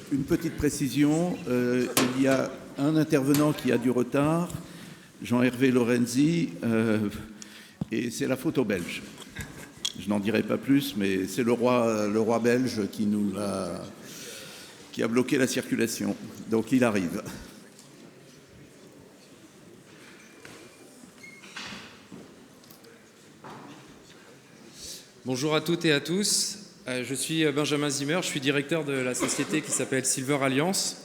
Une petite précision, il y a un intervenant qui a du retard, Jean-Hervé Lorenzi, et c'est la faute aux Belges. Je n'en dirai pas plus, mais c'est le roi belge qui a bloqué la circulation. Donc il arrive. Bonjour à toutes et à tous. Je suis Benjamin Zimmer, je suis directeur de la société qui s'appelle Silver Alliance,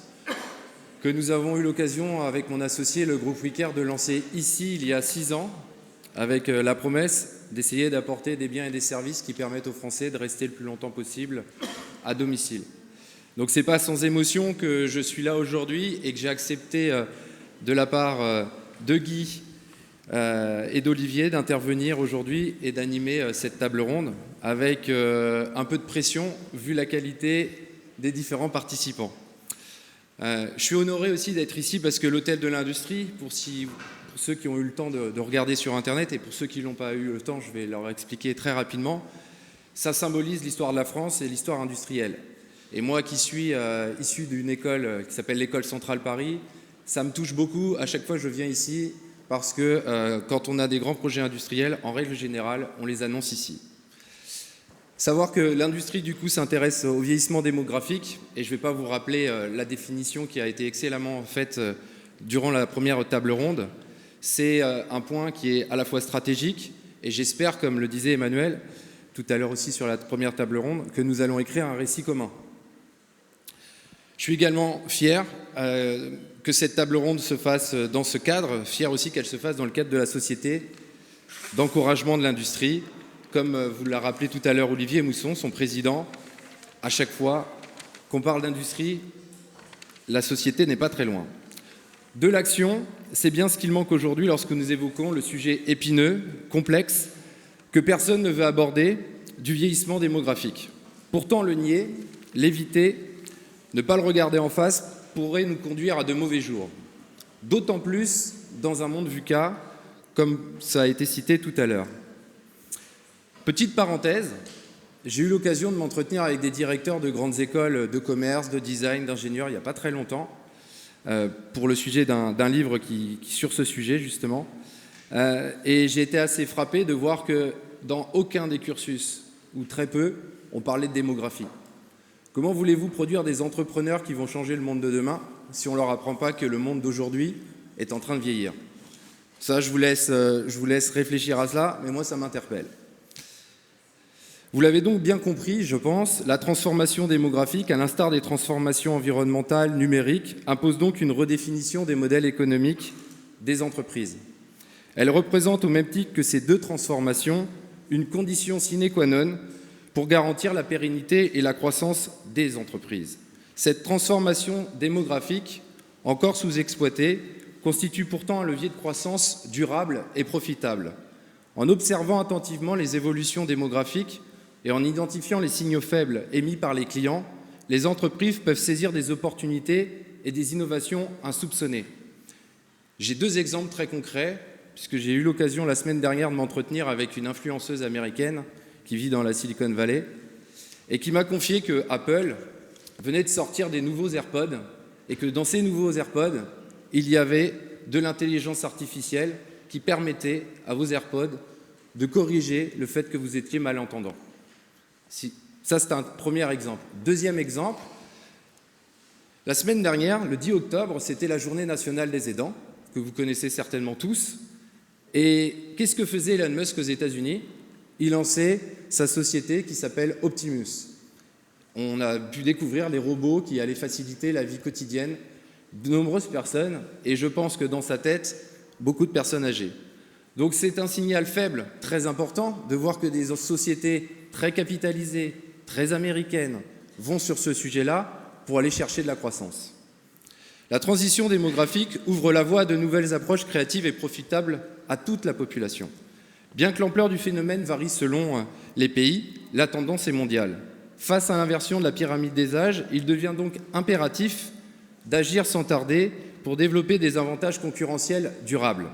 que nous avons eu l'occasion avec mon associé, le groupe Wicaire, de lancer ici il y a 6 ans, avec la promesse d'essayer d'apporter des biens et des services qui permettent aux Français de rester le plus longtemps possible à domicile. Donc c'est pas sans émotion que je suis là aujourd'hui et que j'ai accepté de la part de Guy et d'Olivier d'intervenir aujourd'hui et d'animer cette table ronde avec un peu de pression vu la qualité des différents participants. Je suis honoré aussi d'être ici parce que l'Hôtel de l'Industrie, pour ceux qui ont eu le temps de regarder sur Internet et pour ceux qui n'ont pas eu le temps, je vais leur expliquer très rapidement, ça symbolise l'histoire de la France et l'histoire industrielle. Et moi qui suis issu d'une école qui s'appelle l'École Centrale Paris, ça me touche beaucoup à chaque fois que je viens ici parce que quand on a des grands projets industriels, en règle générale, on les annonce ici. Savoir que l'industrie, du coup, s'intéresse au vieillissement démographique, et je ne vais pas vous rappeler la définition qui a été excellemment faite durant la première table ronde, c'est un point qui est à la fois stratégique, et j'espère, comme le disait Emmanuel tout à l'heure aussi sur la première table ronde, que nous allons écrire un récit commun. Je suis également fier que cette table ronde se fasse dans ce cadre, fier aussi qu'elle se fasse dans le cadre de la société d'encouragement de l'industrie. Comme vous l'a rappelé tout à l'heure Olivier Mousson, son président, à chaque fois qu'on parle d'industrie, la société n'est pas très loin. De l'action, c'est bien ce qu'il manque aujourd'hui lorsque nous évoquons le sujet épineux, complexe, que personne ne veut aborder, du vieillissement démographique. Pourtant, le nier, l'éviter, ne pas le regarder en face pourrait nous conduire à de mauvais jours. D'autant plus dans un monde VUCA, comme ça a été cité tout à l'heure. Petite parenthèse, j'ai eu l'occasion de m'entretenir avec des directeurs de grandes écoles de commerce, de design, d'ingénieurs il n'y a pas très longtemps, pour le sujet d'un livre qui sur ce sujet justement. Et j'ai été assez frappé de voir que dans aucun des cursus, ou très peu, on parlait de démographie. Comment voulez-vous produire des entrepreneurs qui vont changer le monde de demain si on ne leur apprend pas que le monde d'aujourd'hui est en train de vieillir? Ça, je vous laisse réfléchir à cela, mais moi, ça m'interpelle. Vous l'avez donc bien compris, je pense, la transformation démographique, à l'instar des transformations environnementales, numériques, impose donc une redéfinition des modèles économiques des entreprises. Elle représente, au même titre que ces deux transformations, une condition sine qua non pour garantir la pérennité et la croissance des entreprises. Cette transformation démographique, encore sous-exploitée, constitue pourtant un levier de croissance durable et profitable. En observant attentivement les évolutions démographiques, et en identifiant les signaux faibles émis par les clients, les entreprises peuvent saisir des opportunités et des innovations insoupçonnées. J'ai 2 exemples très concrets, puisque j'ai eu l'occasion la semaine dernière de m'entretenir avec une influenceuse américaine qui vit dans la Silicon Valley et qui m'a confié que Apple venait de sortir des nouveaux AirPods et que dans ces nouveaux AirPods, il y avait de l'intelligence artificielle qui permettait à vos AirPods de corriger le fait que vous étiez malentendant. Ça, c'est un premier exemple. Deuxième exemple, la semaine dernière, le 10 octobre, c'était la journée nationale des aidants, que vous connaissez certainement tous. Et qu'est-ce que faisait Elon Musk aux États-Unis? Il lançait sa société qui s'appelle Optimus. On a pu découvrir les robots qui allaient faciliter la vie quotidienne de nombreuses personnes, et je pense que dans sa tête, beaucoup de personnes âgées. Donc c'est un signal faible, très important, de voir que des sociétés très capitalisées, très américaines, vont sur ce sujet-là pour aller chercher de la croissance. La transition démographique ouvre la voie à de nouvelles approches créatives et profitables à toute la population. Bien que l'ampleur du phénomène varie selon les pays, la tendance est mondiale. Face à l'inversion de la pyramide des âges, il devient donc impératif d'agir sans tarder pour développer des avantages concurrentiels durables.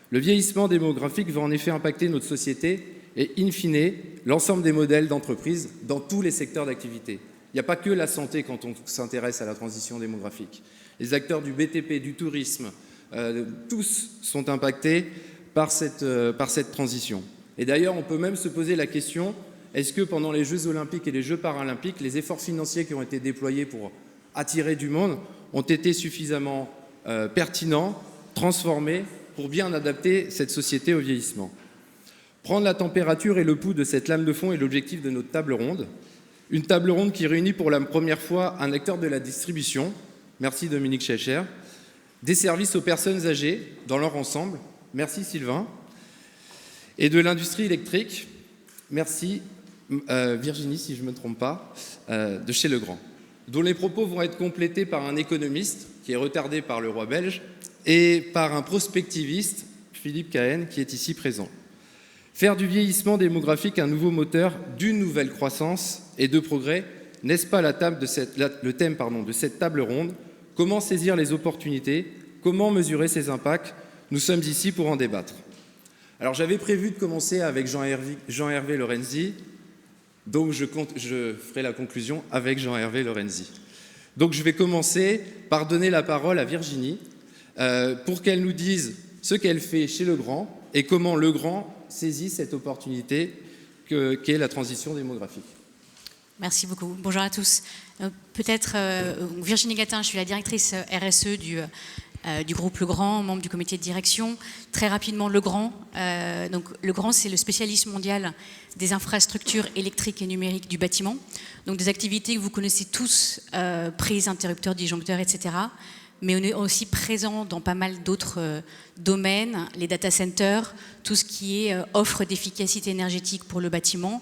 Le vieillissement démographique va en effet impacter notre société et, in fine, l'ensemble des modèles d'entreprise dans tous les secteurs d'activité. Il n'y a pas que la santé quand on s'intéresse à la transition démographique. Les acteurs du BTP, du tourisme, tous sont impactés par cette transition. Et d'ailleurs, on peut même se poser la question, est-ce que pendant les Jeux Olympiques et les Jeux Paralympiques, les efforts financiers qui ont été déployés pour attirer du monde ont été suffisamment pertinents, transformés, pour bien adapter cette société au vieillissement? Prendre la température et le pouls de cette lame de fond est l'objectif de notre table ronde. Une table ronde qui réunit pour la première fois un acteur de la distribution, merci Dominique Scheicher, des services aux personnes âgées dans leur ensemble, merci Sylvain, et de l'industrie électrique, merci Virginie, si je ne me trompe pas, de chez Legrand, dont les propos vont être complétés par un économiste qui est retardé par le roi belge et par un prospectiviste, Philippe Cahen, qui est ici présent. Faire du vieillissement démographique un nouveau moteur d'une nouvelle croissance et de progrès, n'est-ce pas le thème de cette table ronde? Comment saisir les opportunités? Comment mesurer ses impacts? Nous sommes ici pour en débattre. Alors j'avais prévu de commencer avec Jean-Hervé Lorenzi, donc je ferai la conclusion avec Jean-Hervé Lorenzi. Donc je vais commencer par donner la parole à Virginie pour qu'elle nous dise ce qu'elle fait chez Legrand et comment Legrand saisit cette opportunité qu'est la transition démographique. Merci beaucoup. Bonjour à tous. Peut-être Virginie Gatin, je suis la directrice RSE du groupe Legrand, membre du comité de direction. Très rapidement, Legrand. Donc, Legrand, c'est le spécialiste mondial des infrastructures électriques et numériques du bâtiment. Donc des activités que vous connaissez tous, prises, interrupteurs, disjoncteurs, etc. Mais on est aussi présent dans pas mal d'autres domaines, les data centers, tout ce qui est offre d'efficacité énergétique pour le bâtiment,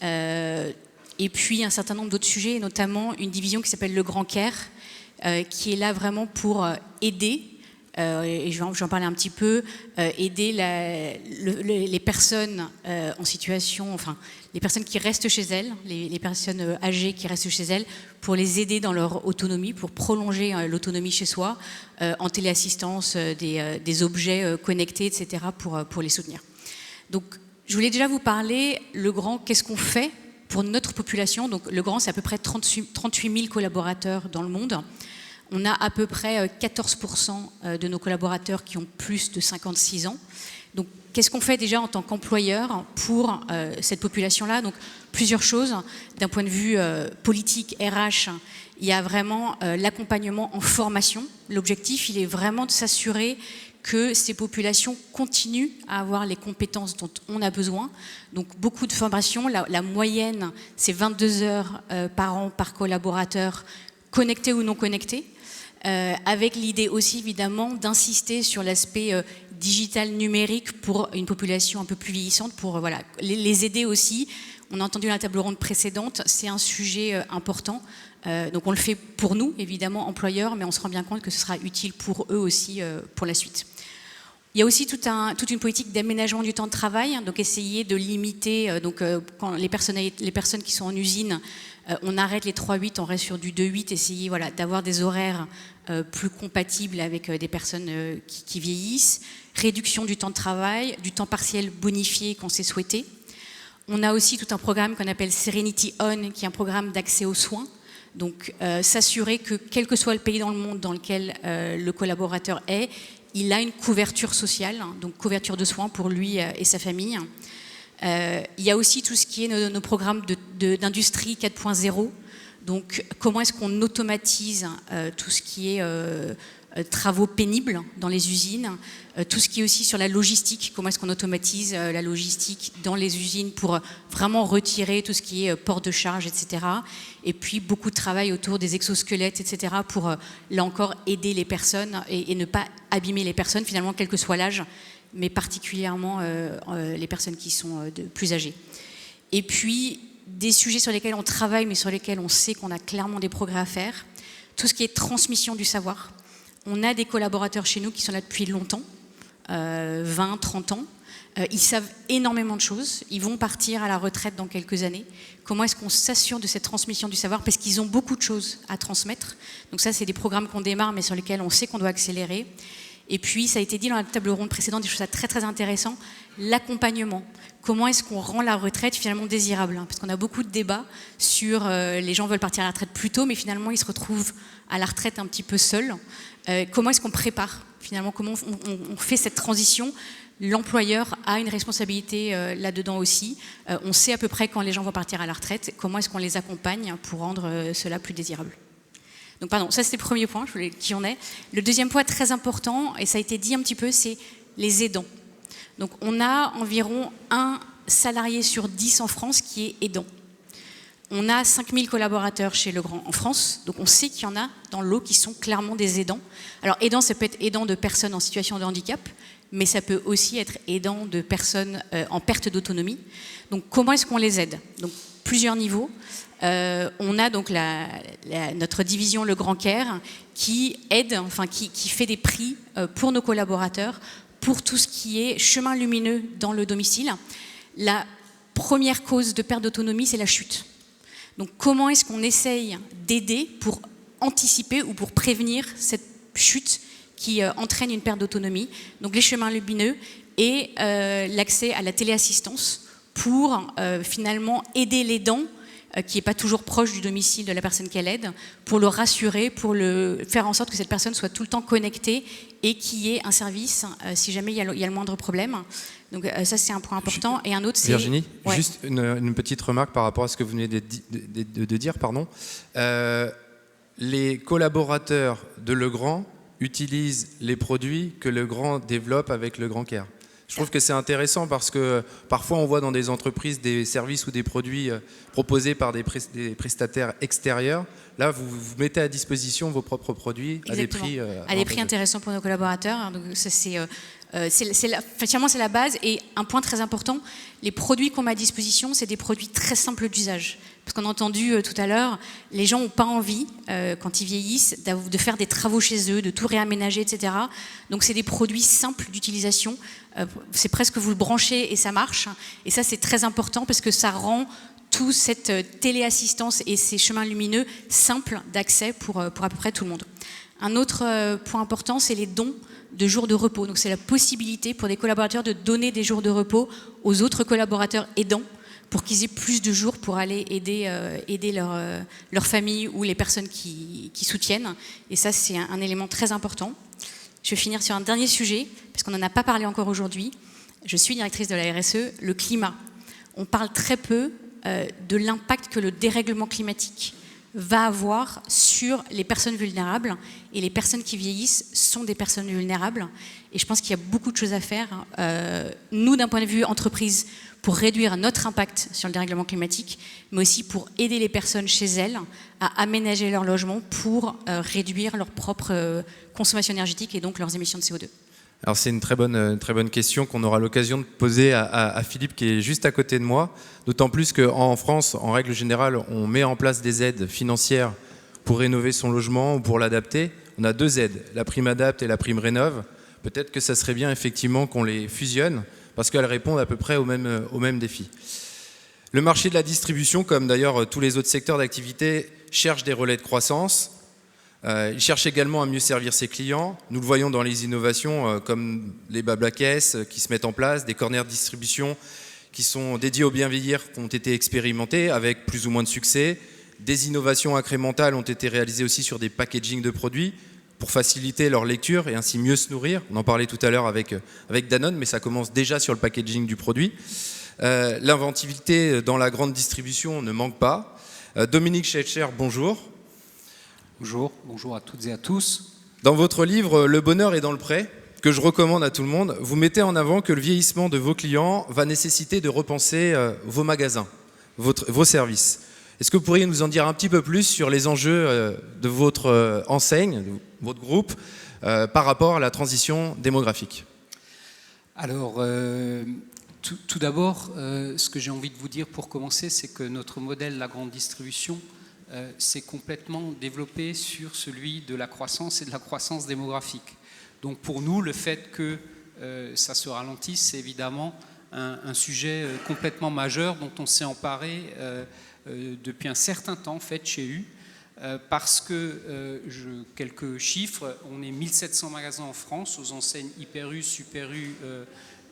et puis un certain nombre d'autres sujets, notamment une division qui s'appelle Legrand Care, qui est là vraiment pour aider, et je vais en parler un petit peu, aider les personnes en situation, enfin les personnes qui restent chez elles, les personnes âgées qui restent chez elles, pour les aider dans leur autonomie, pour prolonger l'autonomie chez soi, en téléassistance, des objets connectés, etc., pour les soutenir. Donc, je voulais déjà vous parler, Legrand, qu'est-ce qu'on fait pour notre population? Donc, Legrand, c'est à peu près 38 000 collaborateurs dans le monde. On a à peu près 14% de nos collaborateurs qui ont plus de 56 ans. Donc, qu'est-ce qu'on fait déjà en tant qu'employeur pour cette population-là? Donc, plusieurs choses. D'un point de vue politique, RH, il y a vraiment l'accompagnement en formation. L'objectif, il est vraiment de s'assurer que ces populations continuent à avoir les compétences dont on a besoin. Donc, beaucoup de formation. La moyenne, c'est 22 heures par an par collaborateur, connecté ou non connecté. Avec l'idée aussi évidemment d'insister sur l'aspect digital numérique pour une population un peu plus vieillissante, pour voilà, les aider aussi. On a entendu la table ronde précédente, c'est un sujet important. Donc on le fait pour nous, évidemment, employeurs, mais on se rend bien compte que ce sera utile pour eux aussi pour la suite. Il y a aussi toute une politique d'aménagement du temps de travail, donc essayer de limiter, quand les personnes qui sont en usine, on arrête les 3-8, on reste sur du 2-8, essayer voilà, d'avoir des horaires plus compatibles avec des personnes qui vieillissent, réduction du temps de travail, du temps partiel bonifié quand c'est souhaité. On a aussi tout un programme qu'on appelle Serenity On, qui est un programme d'accès aux soins. Donc s'assurer que quel que soit le pays dans le monde dans lequel le collaborateur est, il a une couverture sociale, donc couverture de soins pour lui et sa famille. Il y a aussi tout ce qui est nos programmes d'industrie 4.0. Donc, comment est-ce qu'on automatise tout ce qui est travaux pénibles dans les usines, tout ce qui est aussi sur la logistique, comment est-ce qu'on automatise la logistique dans les usines pour vraiment retirer tout ce qui est port de charge, etc. Et puis, beaucoup de travail autour des exosquelettes, etc. pour, là encore, aider les personnes et ne pas abîmer les personnes, finalement, quel que soit l'âge, mais particulièrement les personnes qui sont plus âgées. Et puis, des sujets sur lesquels on travaille, mais sur lesquels on sait qu'on a clairement des progrès à faire, tout ce qui est transmission du savoir. On a des collaborateurs chez nous qui sont là depuis longtemps, 20, 30 ans. Ils savent énormément de choses. Ils vont partir à la retraite dans quelques années. Comment est-ce qu'on s'assure de cette transmission du savoir? Parce qu'ils ont beaucoup de choses à transmettre. Donc ça, c'est des programmes qu'on démarre, mais sur lesquels on sait qu'on doit accélérer. Et puis, ça a été dit dans la table ronde précédente, je trouve ça très très intéressant, l'accompagnement. Comment est-ce qu'on rend la retraite finalement désirable, hein? Parce qu'on a beaucoup de débats sur les gens veulent partir à la retraite plus tôt, mais finalement ils se retrouvent à la retraite un petit peu seuls. Comment est-ce qu'on prépare finalement, comment on fait cette transition? L'employeur a une responsabilité là-dedans aussi. On sait à peu près quand les gens vont partir à la retraite. Comment est-ce qu'on les accompagne pour rendre cela plus désirable? Donc pardon, ça c'était le premier point, je voulais qu'il y en ait. Le deuxième point très important, et ça a été dit un petit peu, c'est les aidants. Donc on a environ 1 salarié sur 10 en France qui est aidant. On a 5000 collaborateurs chez Legrand en France, donc on sait qu'il y en a dans l'eau qui sont clairement des aidants. Alors aidant, ça peut être aidant de personnes en situation de handicap, mais ça peut aussi être aidant de personnes en perte d'autonomie. Donc comment est-ce qu'on les aide? Donc plusieurs niveaux. On a donc notre division Le Grand Care qui aide, enfin qui fait des prix pour nos collaborateurs pour tout ce qui est chemin lumineux dans le domicile. La première cause de perte d'autonomie, c'est la chute. Donc comment est-ce qu'on essaye d'aider pour anticiper ou pour prévenir cette chute qui entraîne une perte d'autonomie? Donc les chemins lumineux et l'accès à la téléassistance pour finalement aider l'aidant qui n'est pas toujours proche du domicile de la personne qu'elle aide, pour le rassurer, pour faire en sorte que cette personne soit tout le temps connectée et qu'il y ait un service si jamais il y a le moindre problème. Donc ça, c'est un point important. Et un autre, c'est... Virginie, ouais. Juste une petite remarque par rapport à ce que vous venez de dire. Pardon. Les collaborateurs de Legrand utilisent les produits que Legrand développe avec Le Grand Care. Je trouve que c'est intéressant parce que parfois on voit dans des entreprises des services ou des produits proposés par des prestataires extérieurs. Là, vous mettez à disposition vos propres produits. Exactement. À des prix intéressants pour nos collaborateurs. Donc ça, effectivement, c'est la base. Et un point très important, les produits qu'on met à disposition, c'est des produits très simples d'usage. Parce qu'on a entendu tout à l'heure, les gens n'ont pas envie, quand ils vieillissent, de faire des travaux chez eux, de tout réaménager, etc. Donc c'est des produits simples d'utilisation. C'est presque vous le branchez et ça marche. Et ça, c'est très important parce que ça rend toute cette téléassistance et ces chemins lumineux simples d'accès pour à peu près tout le monde. Un autre point important, c'est les dons de jours de repos. Donc c'est la possibilité pour des collaborateurs de donner des jours de repos aux autres collaborateurs aidants pour qu'ils aient plus de jours pour aller aider leur famille ou les personnes qui soutiennent. Et ça, c'est un élément très important. Je vais finir sur un dernier sujet, parce qu'on n'en a pas parlé encore aujourd'hui. Je suis directrice de la RSE, le climat. On parle très peu de l'impact que le dérèglement climatique va avoir sur les personnes vulnérables. Et les personnes qui vieillissent sont des personnes vulnérables. Et je pense qu'il y a beaucoup de choses à faire. Nous, d'un point de vue entreprise, pour réduire notre impact sur le dérèglement climatique, mais aussi pour aider les personnes chez elles à aménager leur logement pour réduire leur propre consommation énergétique et donc leurs émissions de CO2. Alors c'est une très bonne question qu'on aura l'occasion de poser à Philippe qui est juste à côté de moi. D'autant plus qu'en France, en règle générale, on met en place des aides financières pour rénover son logement ou pour l'adapter. On a 2 aides, la prime Adapt et la prime Rénov'. Peut-être que ça serait bien effectivement qu'on les fusionne parce qu'elles répondent à peu près au même défi. Le marché de la distribution, comme d'ailleurs tous les autres secteurs d'activité, cherche des relais de croissance. Il cherche également à mieux servir ses clients. Nous le voyons dans les innovations comme les Blabla Caisses qui se mettent en place, des corners de distribution qui sont dédiés au bien vieillir qui ont été expérimentés avec plus ou moins de succès. Des innovations incrémentales ont été réalisées aussi sur des packagings de produits pour faciliter leur lecture et ainsi mieux se nourrir. On en parlait tout à l'heure avec Danone, mais ça commence déjà sur le packaging du produit. L'inventivité dans la grande distribution ne manque pas. Dominique Schelcher, bonjour. Bonjour à toutes et à tous. Dans votre livre « Le bonheur est dans le prêt », que je recommande à tout le monde, vous mettez en avant que le vieillissement de vos clients va nécessiter de repenser vos magasins, vos services. Est-ce que vous pourriez nous en dire un petit peu plus sur les enjeux de votre enseigne, de votre groupe, par rapport à la transition démographique ? Alors, tout d'abord, ce que j'ai envie de vous dire pour commencer, c'est que notre modèle, la grande distribution, s'est complètement développé sur celui de la croissance et de la croissance démographique. Donc pour nous, le fait que ça se ralentisse, c'est évidemment un sujet complètement majeur dont on s'est emparé depuis un certain temps en fait, chez U. parce que, quelques chiffres, on est 1700 magasins en France, aux enseignes Hyper U, Super U,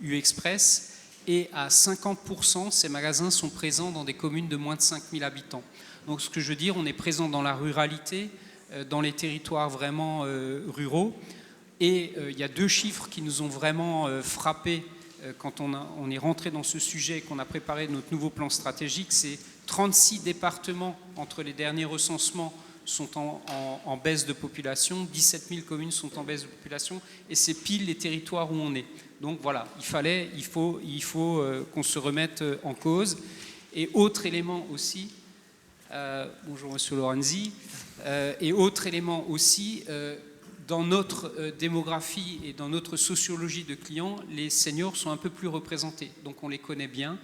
U-Express, et à 50%, ces magasins sont présents dans des communes de moins de 5000 habitants. Donc ce que je veux dire, on est présent dans la ruralité, dans les territoires vraiment ruraux, et il y a 2 chiffres qui nous ont vraiment frappés quand on est rentré dans ce sujet et qu'on a préparé notre nouveau plan stratégique. C'est 36 départements entre les derniers recensements sont en baisse de population, 17 000 communes sont en baisse de population, et c'est pile les territoires où on est. Donc voilà, il faut qu'on se remette en cause. Et autre élément aussi, bonjour Monsieur Lorenzi, et autre élément aussi, dans notre démographie et dans notre sociologie de clients, les seniors sont un peu plus représentés, donc on les connaît bien,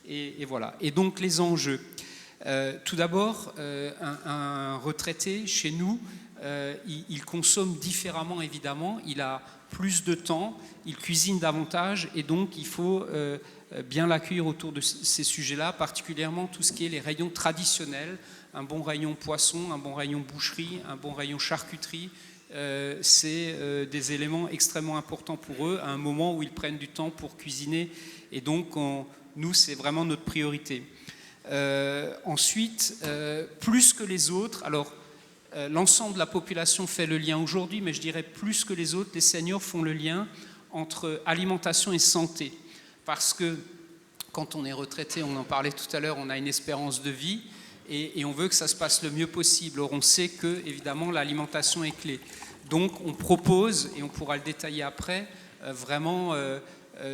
et voilà. Et donc les enjeux. Tout d'abord, un retraité chez nous, il consomme différemment évidemment, il a plus de temps, il cuisine davantage, et donc il faut bien l'accueillir autour de ces sujets-là, particulièrement tout ce qui est les rayons traditionnels, un bon rayon poisson, un bon rayon boucherie, un bon rayon charcuterie. C'est des éléments extrêmement importants pour eux à un moment où ils prennent du temps pour cuisiner, et donc nous c'est vraiment notre priorité. Ensuite, plus que les autres, alors l'ensemble de la population fait le lien aujourd'hui, mais je dirais plus que les autres, les seniors font le lien entre alimentation et santé, parce que quand on est retraité, on en parlait tout à l'heure, on a une espérance de vie, et on veut que ça se passe le mieux possible. Or on sait que évidemment l'alimentation est clé. Donc on propose, et on pourra le détailler après, vraiment,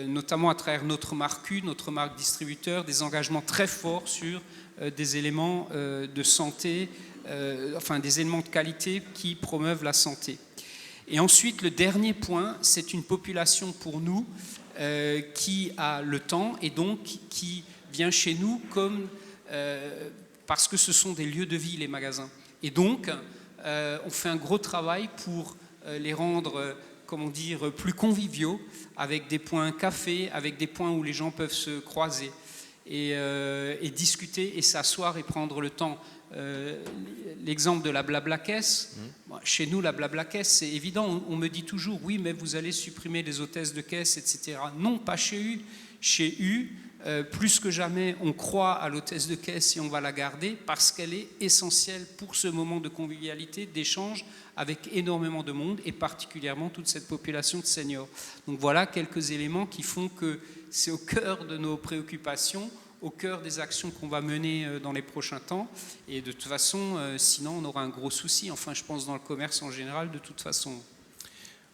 notamment à travers notre marque U, notre marque distributeur, des engagements très forts sur des éléments de santé, enfin des éléments de qualité qui promeuvent la santé. Et ensuite, le dernier point, c'est une population pour nous qui a le temps et donc qui vient chez nous comme parce que ce sont des lieux de vie, les magasins. Et donc, on fait un gros travail pour les rendre, comment dire, plus conviviaux, avec des points café, avec des points où les gens peuvent se croiser et discuter et s'asseoir et prendre le temps. L'exemple de la blabla caisse, chez nous la blabla caisse c'est évident, on me dit toujours oui mais vous allez supprimer les hôtesses de caisse, etc. Non, pas chez U. Chez U, plus que jamais on croit à l'hôtesse de caisse et on va la garder parce qu'elle est essentielle pour ce moment de convivialité, d'échange avec énormément de monde et particulièrement toute cette population de seniors. Donc voilà quelques éléments qui font que c'est au cœur de nos préoccupations, au cœur des actions qu'on va mener dans les prochains temps. Et de toute façon, sinon on aura un gros souci. Enfin, je pense dans le commerce en général, de toute façon.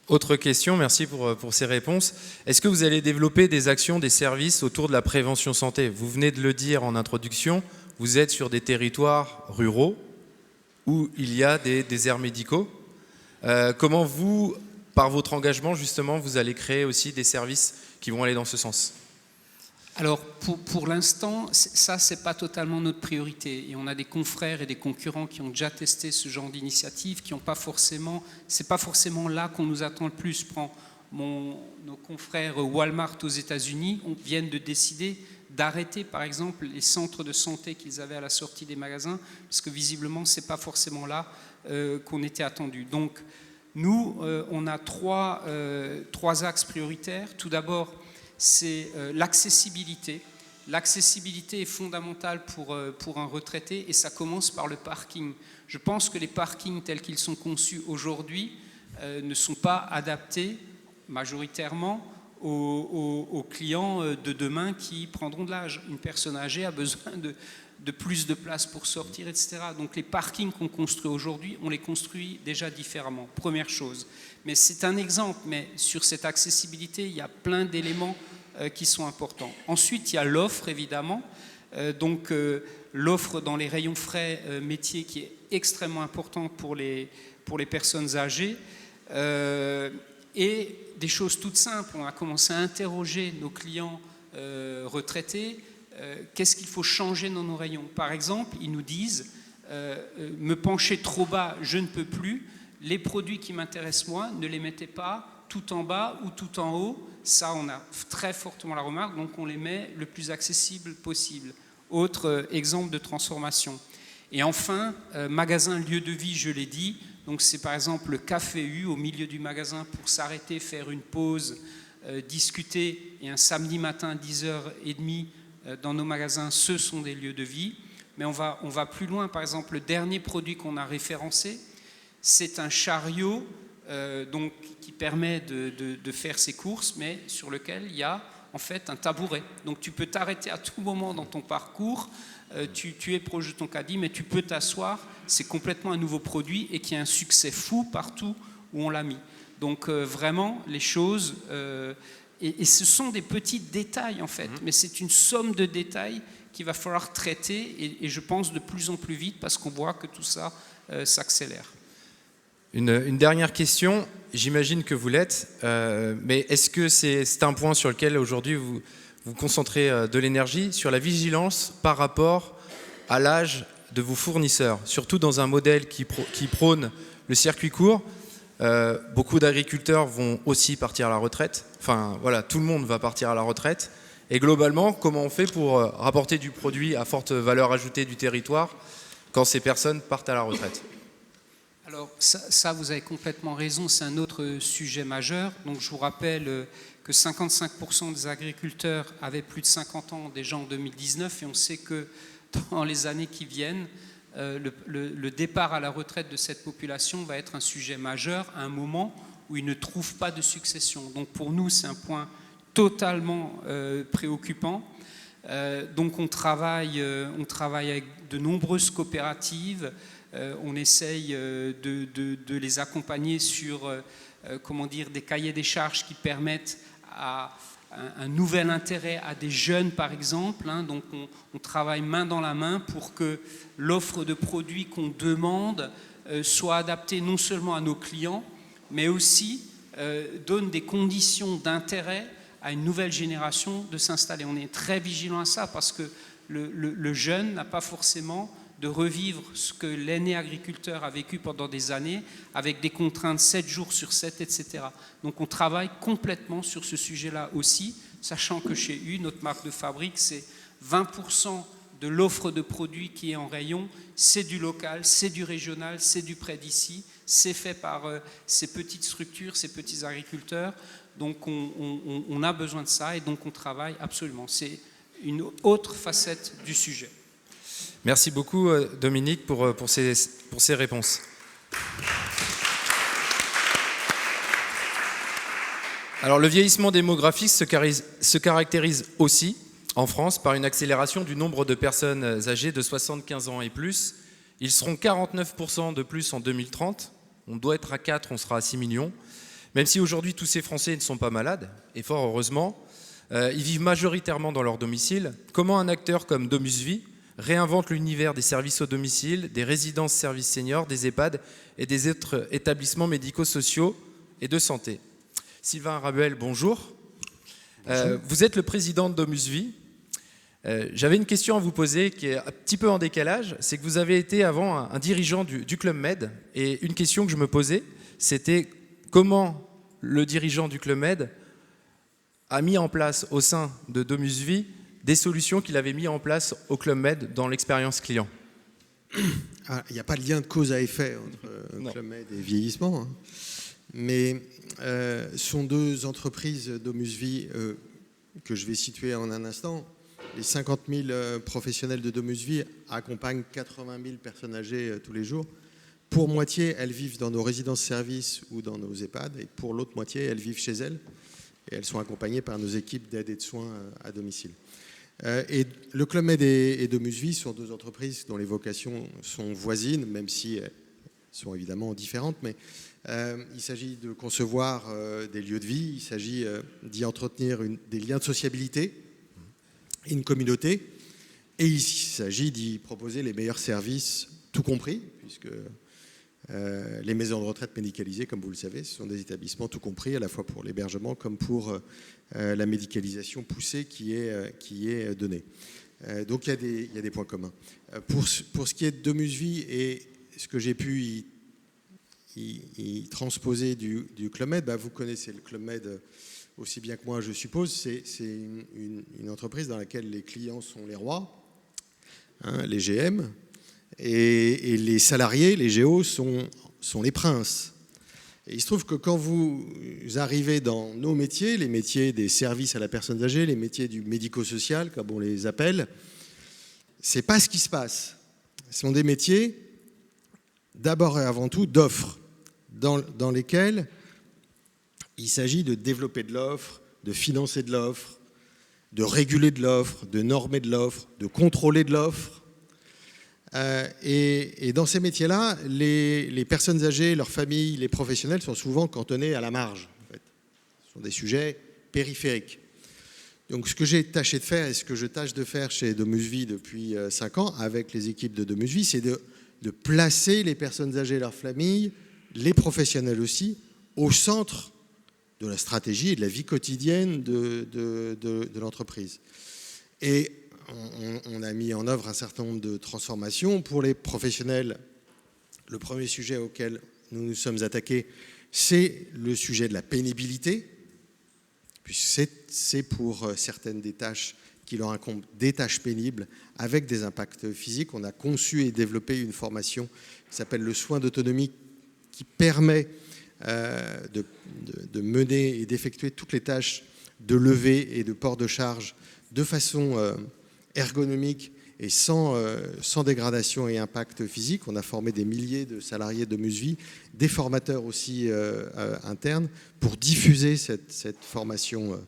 Autre question, merci pour ces réponses. Est-ce que vous allez développer des actions, des services autour de la prévention santé ? Vous venez de le dire en introduction, vous êtes sur des territoires ruraux où il y a des déserts médicaux. Comment vous, par votre engagement justement, vous allez créer aussi des services qui vont aller dans ce sens ? Alors, pour l'instant, ça, ce n'est pas totalement notre priorité. Et on a des confrères et des concurrents qui ont déjà testé ce genre d'initiative, qui n'ont pas forcément... Ce n'est pas forcément là qu'on nous attend le plus. Je prends nos confrères Walmart aux États-Unis, viennent de décider d'arrêter, par exemple, les centres de santé qu'ils avaient à la sortie des magasins, parce que visiblement, ce n'est pas forcément là qu'on était attendu. Donc, nous, on a trois axes prioritaires. Tout d'abord, c'est l'accessibilité. L'accessibilité est fondamentale pour un retraité et ça commence par le parking. Je pense que les parkings tels qu'ils sont conçus aujourd'hui ne sont pas adaptés majoritairement aux clients de demain qui prendront de l'âge. Une personne âgée a besoin de plus de place pour sortir, etc. Donc les parkings qu'on construit aujourd'hui, on les construit déjà différemment, première chose. Mais c'est un exemple, mais sur cette accessibilité, il y a plein d'éléments qui sont importants. Ensuite, il y a l'offre, évidemment. Donc l'offre dans les rayons frais métiers qui est extrêmement importante pour les personnes âgées. Et des choses toutes simples. On a commencé à interroger nos clients retraités. Qu'est-ce qu'il faut changer dans nos rayons ? Par exemple, ils nous disent me pencher trop bas, je ne peux plus. Les produits qui m'intéressent moi, ne les mettez pas tout en bas ou tout en haut. Ça, on a très fortement la remarque, donc on les met le plus accessible possible. Autre exemple de transformation. Et enfin, magasin lieu de vie, je l'ai dit, donc c'est par exemple le café U au milieu du magasin pour s'arrêter, faire une pause, discuter, et un samedi matin 10h30 dans nos magasins, ce sont des lieux de vie. Mais on va plus loin, par exemple, le dernier produit qu'on a référencé, c'est un chariot donc, qui permet de faire ses courses, mais sur lequel il y a en fait un tabouret. Donc tu peux t'arrêter à tout moment dans ton parcours, tu es proche de ton caddie, mais tu peux t'asseoir. C'est complètement un nouveau produit et qui a un succès fou partout où on l'a mis. Donc vraiment, les choses... et ce sont des petits détails en fait, mais c'est une somme de détails qu'il va falloir traiter et je pense de plus en plus vite parce qu'on voit que tout ça s'accélère. Une dernière question, j'imagine que vous l'êtes, mais est-ce que c'est un point sur lequel aujourd'hui vous concentrez de l'énergie, sur la vigilance par rapport à l'âge de vos fournisseurs, surtout dans un modèle qui prône le circuit court? Beaucoup d'agriculteurs vont aussi partir à la retraite, enfin voilà, tout le monde va partir à la retraite, et globalement, comment on fait pour rapporter du produit à forte valeur ajoutée du territoire quand ces personnes partent à la retraite? Alors ça, vous avez complètement raison, c'est un autre sujet majeur. Donc je vous rappelle que 55% des agriculteurs avaient plus de 50 ans déjà en 2019 et on sait que dans les années qui viennent, le départ à la retraite de cette population va être un sujet majeur à un moment où ils ne trouvent pas de succession. Donc pour nous, c'est un point totalement préoccupant. Donc on travaille avec de nombreuses coopératives. On essaye de les accompagner sur des cahiers des charges qui permettent à un nouvel intérêt à des jeunes par exemple. Donc on travaille main dans la main pour que l'offre de produits qu'on demande soit adaptée non seulement à nos clients, mais aussi donne des conditions d'intérêt à une nouvelle génération de s'installer. On est très vigilant à ça parce que le jeune n'a pas forcément de revivre ce que l'aîné agriculteur a vécu pendant des années, avec des contraintes 7 jours sur 7, etc. Donc on travaille complètement sur ce sujet-là aussi, sachant que chez U, notre marque de fabrique, c'est 20% de l'offre de produits qui est en rayon, c'est du local, c'est du régional, c'est du près d'ici, c'est fait par ces petites structures, ces petits agriculteurs. Donc on a besoin de ça et donc on travaille absolument. C'est une autre facette du sujet. Merci beaucoup Dominique pour ces réponses. Alors le vieillissement démographique se caractérise aussi en France par une accélération du nombre de personnes âgées de 75 ans et plus. Ils seront 49% de plus en 2030. On doit être à 4, on sera à 6 millions. Même si aujourd'hui tous ces Français ne sont pas malades, et fort heureusement, ils vivent majoritairement dans leur domicile. Comment un acteur comme DomusVi réinvente l'univers des services au domicile, des résidences services seniors, des EHPAD et des autres établissements médico-sociaux et de santé? Sylvain Rabuel, bonjour. Vous êtes le président de DomusVi. J'avais une question à vous poser qui est un petit peu en décalage. C'est que vous avez été avant un dirigeant du Club Med. Et une question que je me posais, c'était comment le dirigeant du Club Med a mis en place au sein de DomusVi des solutions qu'il avait mis en place au Club Med dans l'expérience client. Il n'y a pas de lien de cause à effet entre Club Med et vieillissement, hein. Mais sont deux entreprises DomusVi que je vais situer en un instant. Les 50 000 professionnels de DomusVi accompagnent 80 000 personnes âgées tous les jours. Pour moitié, elles vivent dans nos résidences-services ou dans nos EHPAD, et pour l'autre moitié, elles vivent chez elles. Et elles sont accompagnées par nos équipes d'aide et de soins à domicile. Et le Club Med et DomusVi sont deux entreprises dont les vocations sont voisines, même si elles sont évidemment différentes. Mais il s'agit de concevoir des lieux de vie, il s'agit d'y entretenir des liens de sociabilité et une communauté. Et il s'agit d'y proposer les meilleurs services, tout compris, puisque les maisons de retraite médicalisées, comme vous le savez, ce sont des établissements tout compris, à la fois pour l'hébergement comme pour la médicalisation poussée qui est donnée. Donc il y a des points communs. Pour ce qui est de DomusVi et ce que j'ai pu y transposer du Club Med, vous connaissez le Club Med aussi bien que moi, je suppose. C'est une entreprise dans laquelle les clients sont les rois, hein, les GM. et les salariés, les géos, sont les princes. Et il se trouve que quand vous arrivez dans nos métiers, les métiers des services à la personne âgée, les métiers du médico-social, comme on les appelle, c'est pas ce qui se passe. Ce sont des métiers, d'abord et avant tout, d'offres, dans lesquels il s'agit de développer de l'offre, de financer de l'offre, de réguler de l'offre, de normer de l'offre, de contrôler de l'offre. Et dans ces métiers-là, les personnes âgées, leurs familles, les professionnels sont souvent cantonnés à la marge. En fait. Ce sont des sujets périphériques. Donc ce que j'ai tâché de faire et ce que je tâche de faire chez DomusVi depuis 5 ans avec les équipes de DomusVi, c'est de placer les personnes âgées et leurs familles, les professionnels aussi, au centre de la stratégie et de la vie quotidienne de l'entreprise. Et on a mis en œuvre un certain nombre de transformations. Pour les professionnels, le premier sujet auquel nous nous sommes attaqués, c'est le sujet de la pénibilité, puisque c'est pour certaines des tâches qui leur incombent des tâches pénibles avec des impacts physiques. On a conçu et développé une formation qui s'appelle le soin d'autonomie qui permet de mener et d'effectuer toutes les tâches de levée et de port de charge de façon ergonomique et sans dégradation et impact physique. On a formé des milliers de salariés de DomusVi, des formateurs aussi internes, pour diffuser cette formation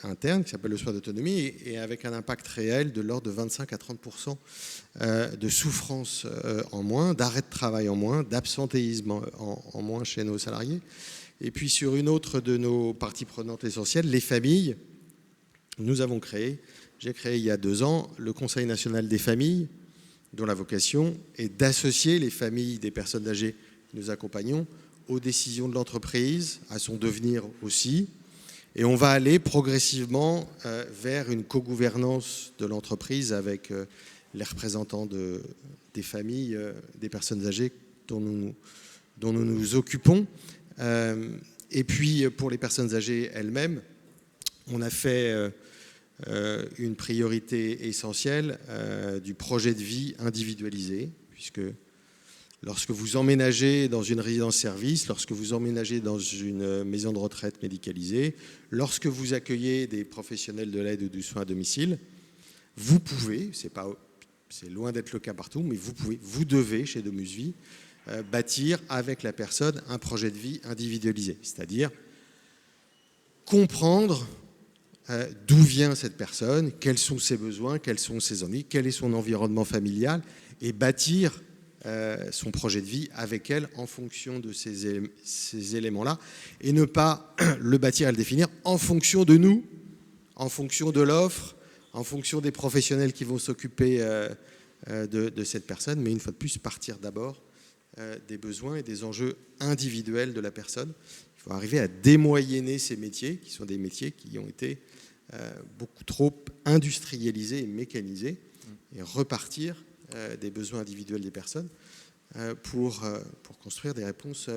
interne qui s'appelle le soin d'autonomie et avec un impact réel de l'ordre de 25 à 30% de souffrance en moins, d'arrêt de travail en moins, d'absentéisme en moins chez nos salariés. Et puis sur une autre de nos parties prenantes essentielles, les familles, j'ai créé il y a 2 ans le Conseil national des familles, dont la vocation est d'associer les familles des personnes âgées que nous accompagnons aux décisions de l'entreprise, à son devenir aussi. Et on va aller progressivement vers une co-gouvernance de l'entreprise avec les représentants des familles, des personnes âgées dont nous nous occupons. Et puis pour les personnes âgées elles-mêmes, on a fait une priorité essentielle du projet de vie individualisé, puisque lorsque vous emménagez dans une résidence-service, lorsque vous emménagez dans une maison de retraite médicalisée, lorsque vous accueillez des professionnels de l'aide ou du soin à domicile, vous pouvez, c'est loin d'être le cas partout, mais vous devez, chez DomusVi, bâtir avec la personne un projet de vie individualisé, c'est-à-dire comprendre d'où vient cette personne, quels sont ses besoins, quels sont ses envies, quel est son environnement familial, et bâtir son projet de vie avec elle en fonction de ces éléments-là, et ne pas le bâtir et le définir en fonction de nous, en fonction de l'offre, en fonction des professionnels qui vont s'occuper de cette personne, mais une fois de plus, partir d'abord des besoins et des enjeux individuels de la personne. Il faut arriver à démoyenner ces métiers, qui sont des métiers qui ont été beaucoup trop industrialisés et mécanisés, et repartir des besoins individuels des personnes pour construire des réponses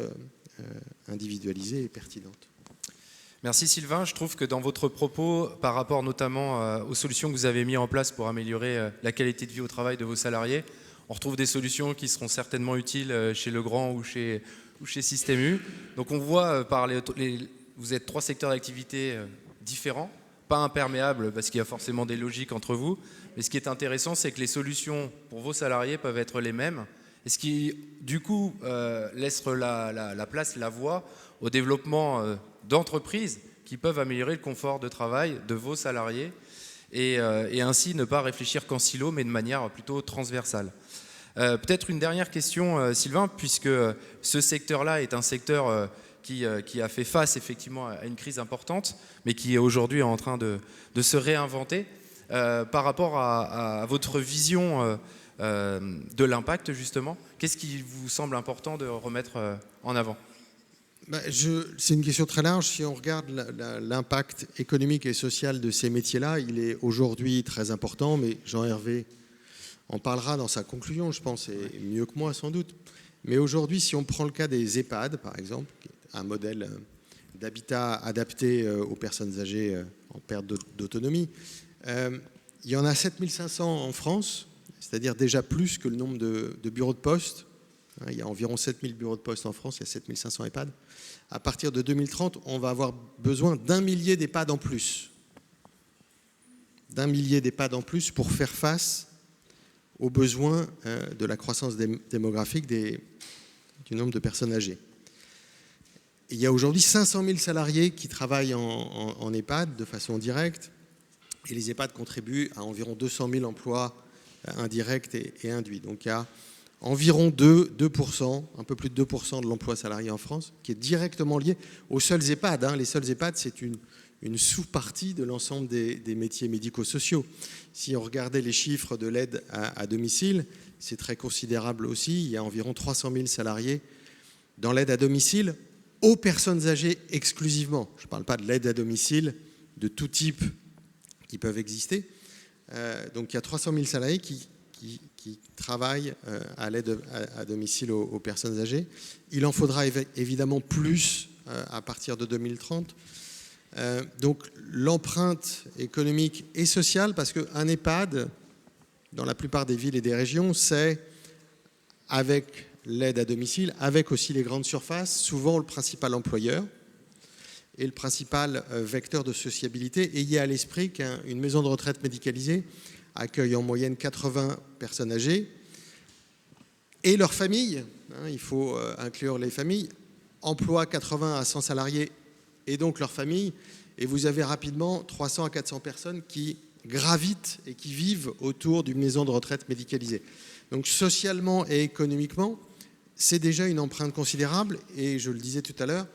individualisées et pertinentes. Merci Sylvain. Je trouve que dans votre propos, par rapport notamment aux solutions que vous avez mises en place pour améliorer la qualité de vie au travail de vos salariés, on retrouve des solutions qui seront certainement utiles chez Legrand ou chez Système U. Donc on voit, vous êtes 3 secteurs d'activité différents, pas imperméables parce qu'il y a forcément des logiques entre vous, mais ce qui est intéressant, c'est que les solutions pour vos salariés peuvent être les mêmes, et ce qui du coup laisse la place, la voie au développement d'entreprises qui peuvent améliorer le confort de travail de vos salariés et ainsi ne pas réfléchir qu'en silo mais de manière plutôt transversale. Peut-être une dernière question, Sylvain, puisque ce secteur-là est un secteur qui a fait face effectivement à une crise importante, mais qui est aujourd'hui en train de se réinventer. Par rapport à votre vision de l'impact, justement, qu'est-ce qui vous semble important de remettre en avant ? C'est une question très large. Si on regarde l'impact économique et social de ces métiers-là, il est aujourd'hui très important, mais Jean-Hervé en parlera dans sa conclusion, je pense, et mieux que moi sans doute. Mais aujourd'hui, si on prend le cas des EHPAD, par exemple, un modèle d'habitat adapté aux personnes âgées en perte d'autonomie, il y en a 7500 en France, c'est-à-dire déjà plus que le nombre de bureaux de poste. Il y a environ 7000 bureaux de poste en France, il y a 7500 EHPAD. À partir de 2030, on va avoir besoin d'1 millier d'EHPAD en plus. D'1 millier d'EHPAD en plus pour faire face aux besoins de la croissance démographique du nombre de personnes âgées. Il y a aujourd'hui 500 000 salariés qui travaillent en EHPAD de façon directe, et les EHPAD contribuent à environ 200 000 emplois indirects et induits. Donc il y a environ 2%, un peu plus de 2% de l'emploi salarié en France, qui est directement lié aux seuls EHPAD. Les seuls EHPAD, c'est une sous-partie de l'ensemble des métiers médico-sociaux. Si on regardait les chiffres de l'aide à domicile, c'est très considérable aussi. Il y a environ 300 000 salariés dans l'aide à domicile aux personnes âgées exclusivement. Je ne parle pas de l'aide à domicile de tout type qui peuvent exister. Donc il y a 300 000 salariés qui travaillent à l'aide à domicile aux personnes âgées. Il en faudra évidemment plus à partir de 2030. Donc l'empreinte économique et sociale, parce qu'un EHPAD, dans la plupart des villes et des régions, c'est avec l'aide à domicile, avec aussi les grandes surfaces, souvent le principal employeur et le principal vecteur de sociabilité. Ayez à l'esprit qu'une maison de retraite médicalisée accueille en moyenne 80 personnes âgées et leurs familles, il faut inclure les familles, emploient 80 à 100 salariés et donc leurs familles, et vous avez rapidement 300 à 400 personnes qui gravitent et qui vivent autour d'une maison de retraite médicalisée. Donc socialement et économiquement, c'est déjà une empreinte considérable, et je le disais tout à l'heure,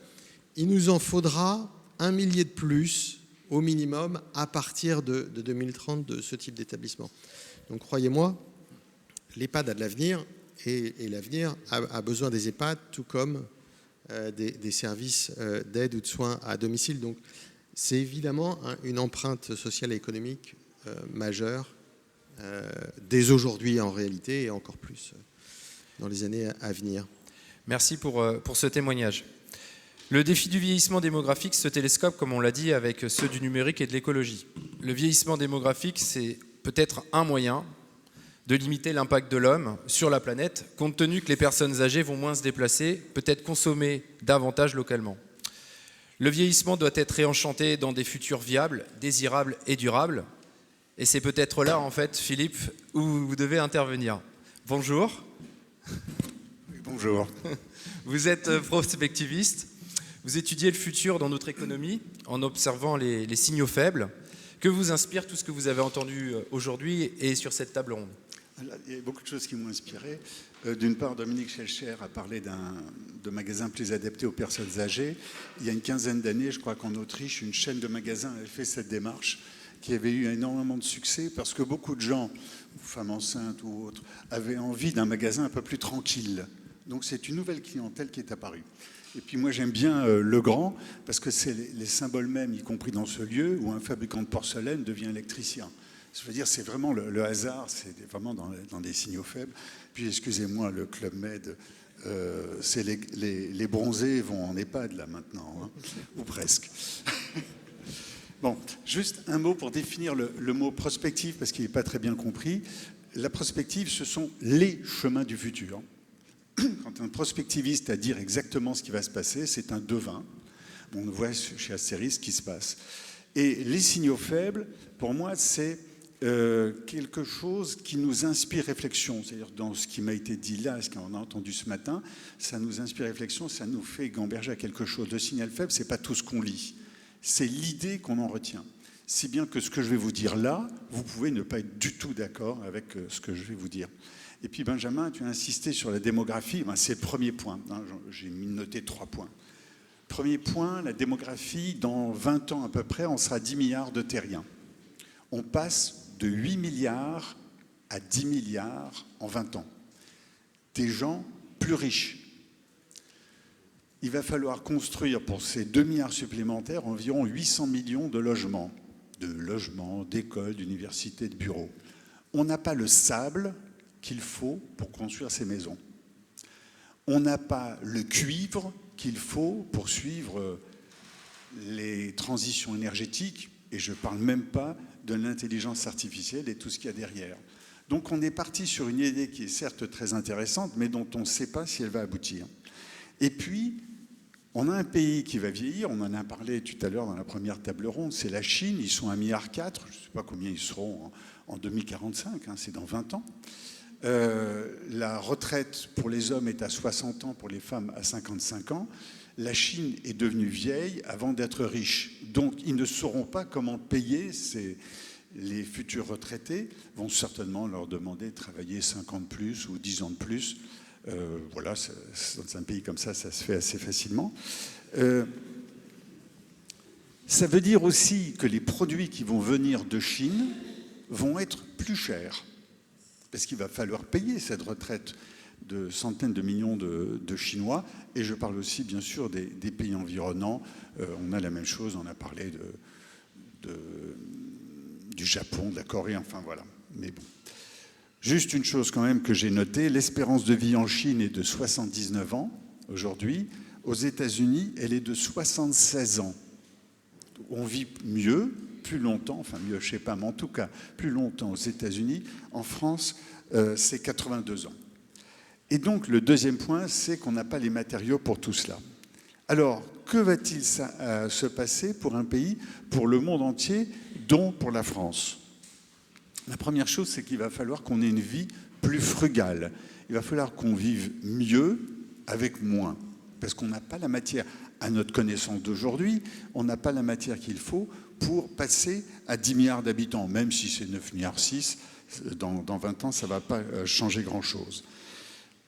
il nous en faudra 1 millier de plus au minimum à partir de 2030 de ce type d'établissement. Donc croyez-moi, l'EHPAD a de l'avenir, et l'avenir a besoin des EHPAD, tout comme des services d'aide ou de soins à domicile. Donc c'est évidemment une empreinte sociale et économique majeure dès aujourd'hui en réalité, et encore plus dans les années à venir. Merci pour ce témoignage. Le défi du vieillissement démographique se télescope, comme on l'a dit, avec ceux du numérique et de l'écologie. Le vieillissement démographique, c'est peut-être un moyen de limiter l'impact de l'homme sur la planète, compte tenu que les personnes âgées vont moins se déplacer, peut-être consommer davantage localement. Le vieillissement doit être réenchanté dans des futurs viables, désirables et durables. Et c'est peut-être là, en fait, Philippe, où vous devez intervenir. Bonjour. Oui, bonjour. Vous êtes prospectiviste. Vous étudiez le futur dans notre économie en observant les signaux faibles. Que vous inspire tout ce que vous avez entendu aujourd'hui et sur cette table ronde ? Il y a beaucoup de choses qui m'ont inspiré. D'une part, Dominique Schelcher a parlé de magasins plus adaptés aux personnes âgées. Il y a une quinzaine d'années, je crois qu'en Autriche, une chaîne de magasins avait fait cette démarche qui avait eu énormément de succès parce que beaucoup de gens, femmes enceintes ou autres, avaient envie d'un magasin un peu plus tranquille. Donc c'est une nouvelle clientèle qui est apparue. Et puis moi j'aime bien Legrand parce que c'est les symboles mêmes, y compris dans ce lieu, où un fabricant de porcelaine devient électricien. Je veux dire, c'est vraiment le hasard, c'est vraiment dans des signaux faibles. Puis excusez-moi, le Club Med, c'est les bronzés vont en EHPAD là maintenant, hein, ou presque. Bon, juste un mot pour définir le mot prospective, parce qu'il n'est pas très bien compris. La prospective, ce sont les chemins du futur. Quand un prospectiviste a à dire exactement ce qui va se passer, c'est un devin. On voit chez Astérix ce qui se passe. Et les signaux faibles, pour moi, c'est quelque chose qui nous inspire réflexion. C'est-à-dire dans ce qui m'a été dit là, ce qu'on a entendu ce matin, ça nous inspire réflexion, ça nous fait gamberger à quelque chose. Le signal faible, ce n'est pas tout ce qu'on lit. C'est l'idée qu'on en retient. Si bien que ce que je vais vous dire là, vous pouvez ne pas être du tout d'accord avec ce que je vais vous dire. Et puis Benjamin, tu as insisté sur la démographie. Ben, c'est le premier point. Hein, j'ai noté 3 points. Premier point, la démographie, dans 20 ans à peu près, on sera 10 milliards de terriens. On passe de 8 milliards à 10 milliards en 20 ans. Des gens plus riches. Il va falloir construire pour ces 2 milliards supplémentaires environ 800 millions de logements, d'écoles, d'universités, de bureaux. On n'a pas le sable qu'il faut pour construire ces maisons. On n'a pas le cuivre qu'il faut pour suivre les transitions énergétiques, et je ne parle même pas de l'intelligence artificielle et tout ce qu'il y a derrière. Donc on est parti sur une idée qui est certes très intéressante, mais dont on ne sait pas si elle va aboutir. Et puis, on a un pays qui va vieillir, on en a parlé tout à l'heure dans la première table ronde, c'est la Chine, ils sont 1,4 milliard, je ne sais pas combien ils seront en 2045, c'est dans 20 ans. La retraite pour les hommes est à 60 ans, pour les femmes à 55 ans. La Chine est devenue vieille avant d'être riche. Donc, ils ne sauront pas comment payer les futurs retraités, vont certainement leur demander de travailler 5 ans de plus ou 10 ans de plus. Voilà, dans un pays comme ça se fait assez facilement. Ça veut dire aussi que les produits qui vont venir de Chine vont être plus chers, parce qu'il va falloir payer cette retraite de centaines de millions de Chinois, et je parle aussi bien sûr des pays environnants. On a la même chose, on a parlé du Japon, de la Corée, enfin voilà. Mais bon. Juste une chose quand même que j'ai notée, l'espérance de vie en Chine est de 79 ans aujourd'hui. Aux États-Unis, elle est de 76 ans. On vit mieux, plus longtemps, enfin mieux, je ne sais pas, mais en tout cas, plus longtemps aux États-Unis. En France, c'est 82 ans. Et donc, le deuxième point, c'est qu'on n'a pas les matériaux pour tout cela. Alors, que va-t-il se passer pour un pays, pour le monde entier, dont pour la France ? La première chose, c'est qu'il va falloir qu'on ait une vie plus frugale. Il va falloir qu'on vive mieux avec moins. Parce qu'on n'a pas la matière, à notre connaissance d'aujourd'hui, on n'a pas la matière qu'il faut pour passer à 10 milliards d'habitants. Même si c'est 9,6 milliards, dans 20 ans, ça ne va pas changer grand-chose.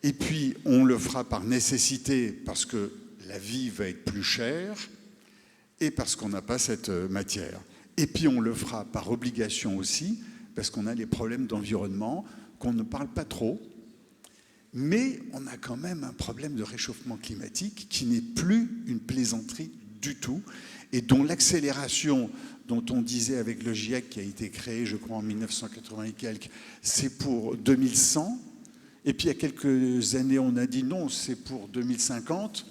Et puis, on le fera par nécessité, parce que la vie va être plus chère, et parce qu'on n'a pas cette matière. Et puis, on le fera par obligation aussi, parce qu'on a les problèmes d'environnement qu'on ne parle pas trop, mais on a quand même un problème de réchauffement climatique qui n'est plus une plaisanterie du tout, et dont l'accélération, dont on disait avec le GIEC qui a été créé, je crois, en 1980 et quelques, c'est pour 2100, et puis il y a quelques années, on a dit non, c'est pour 2050,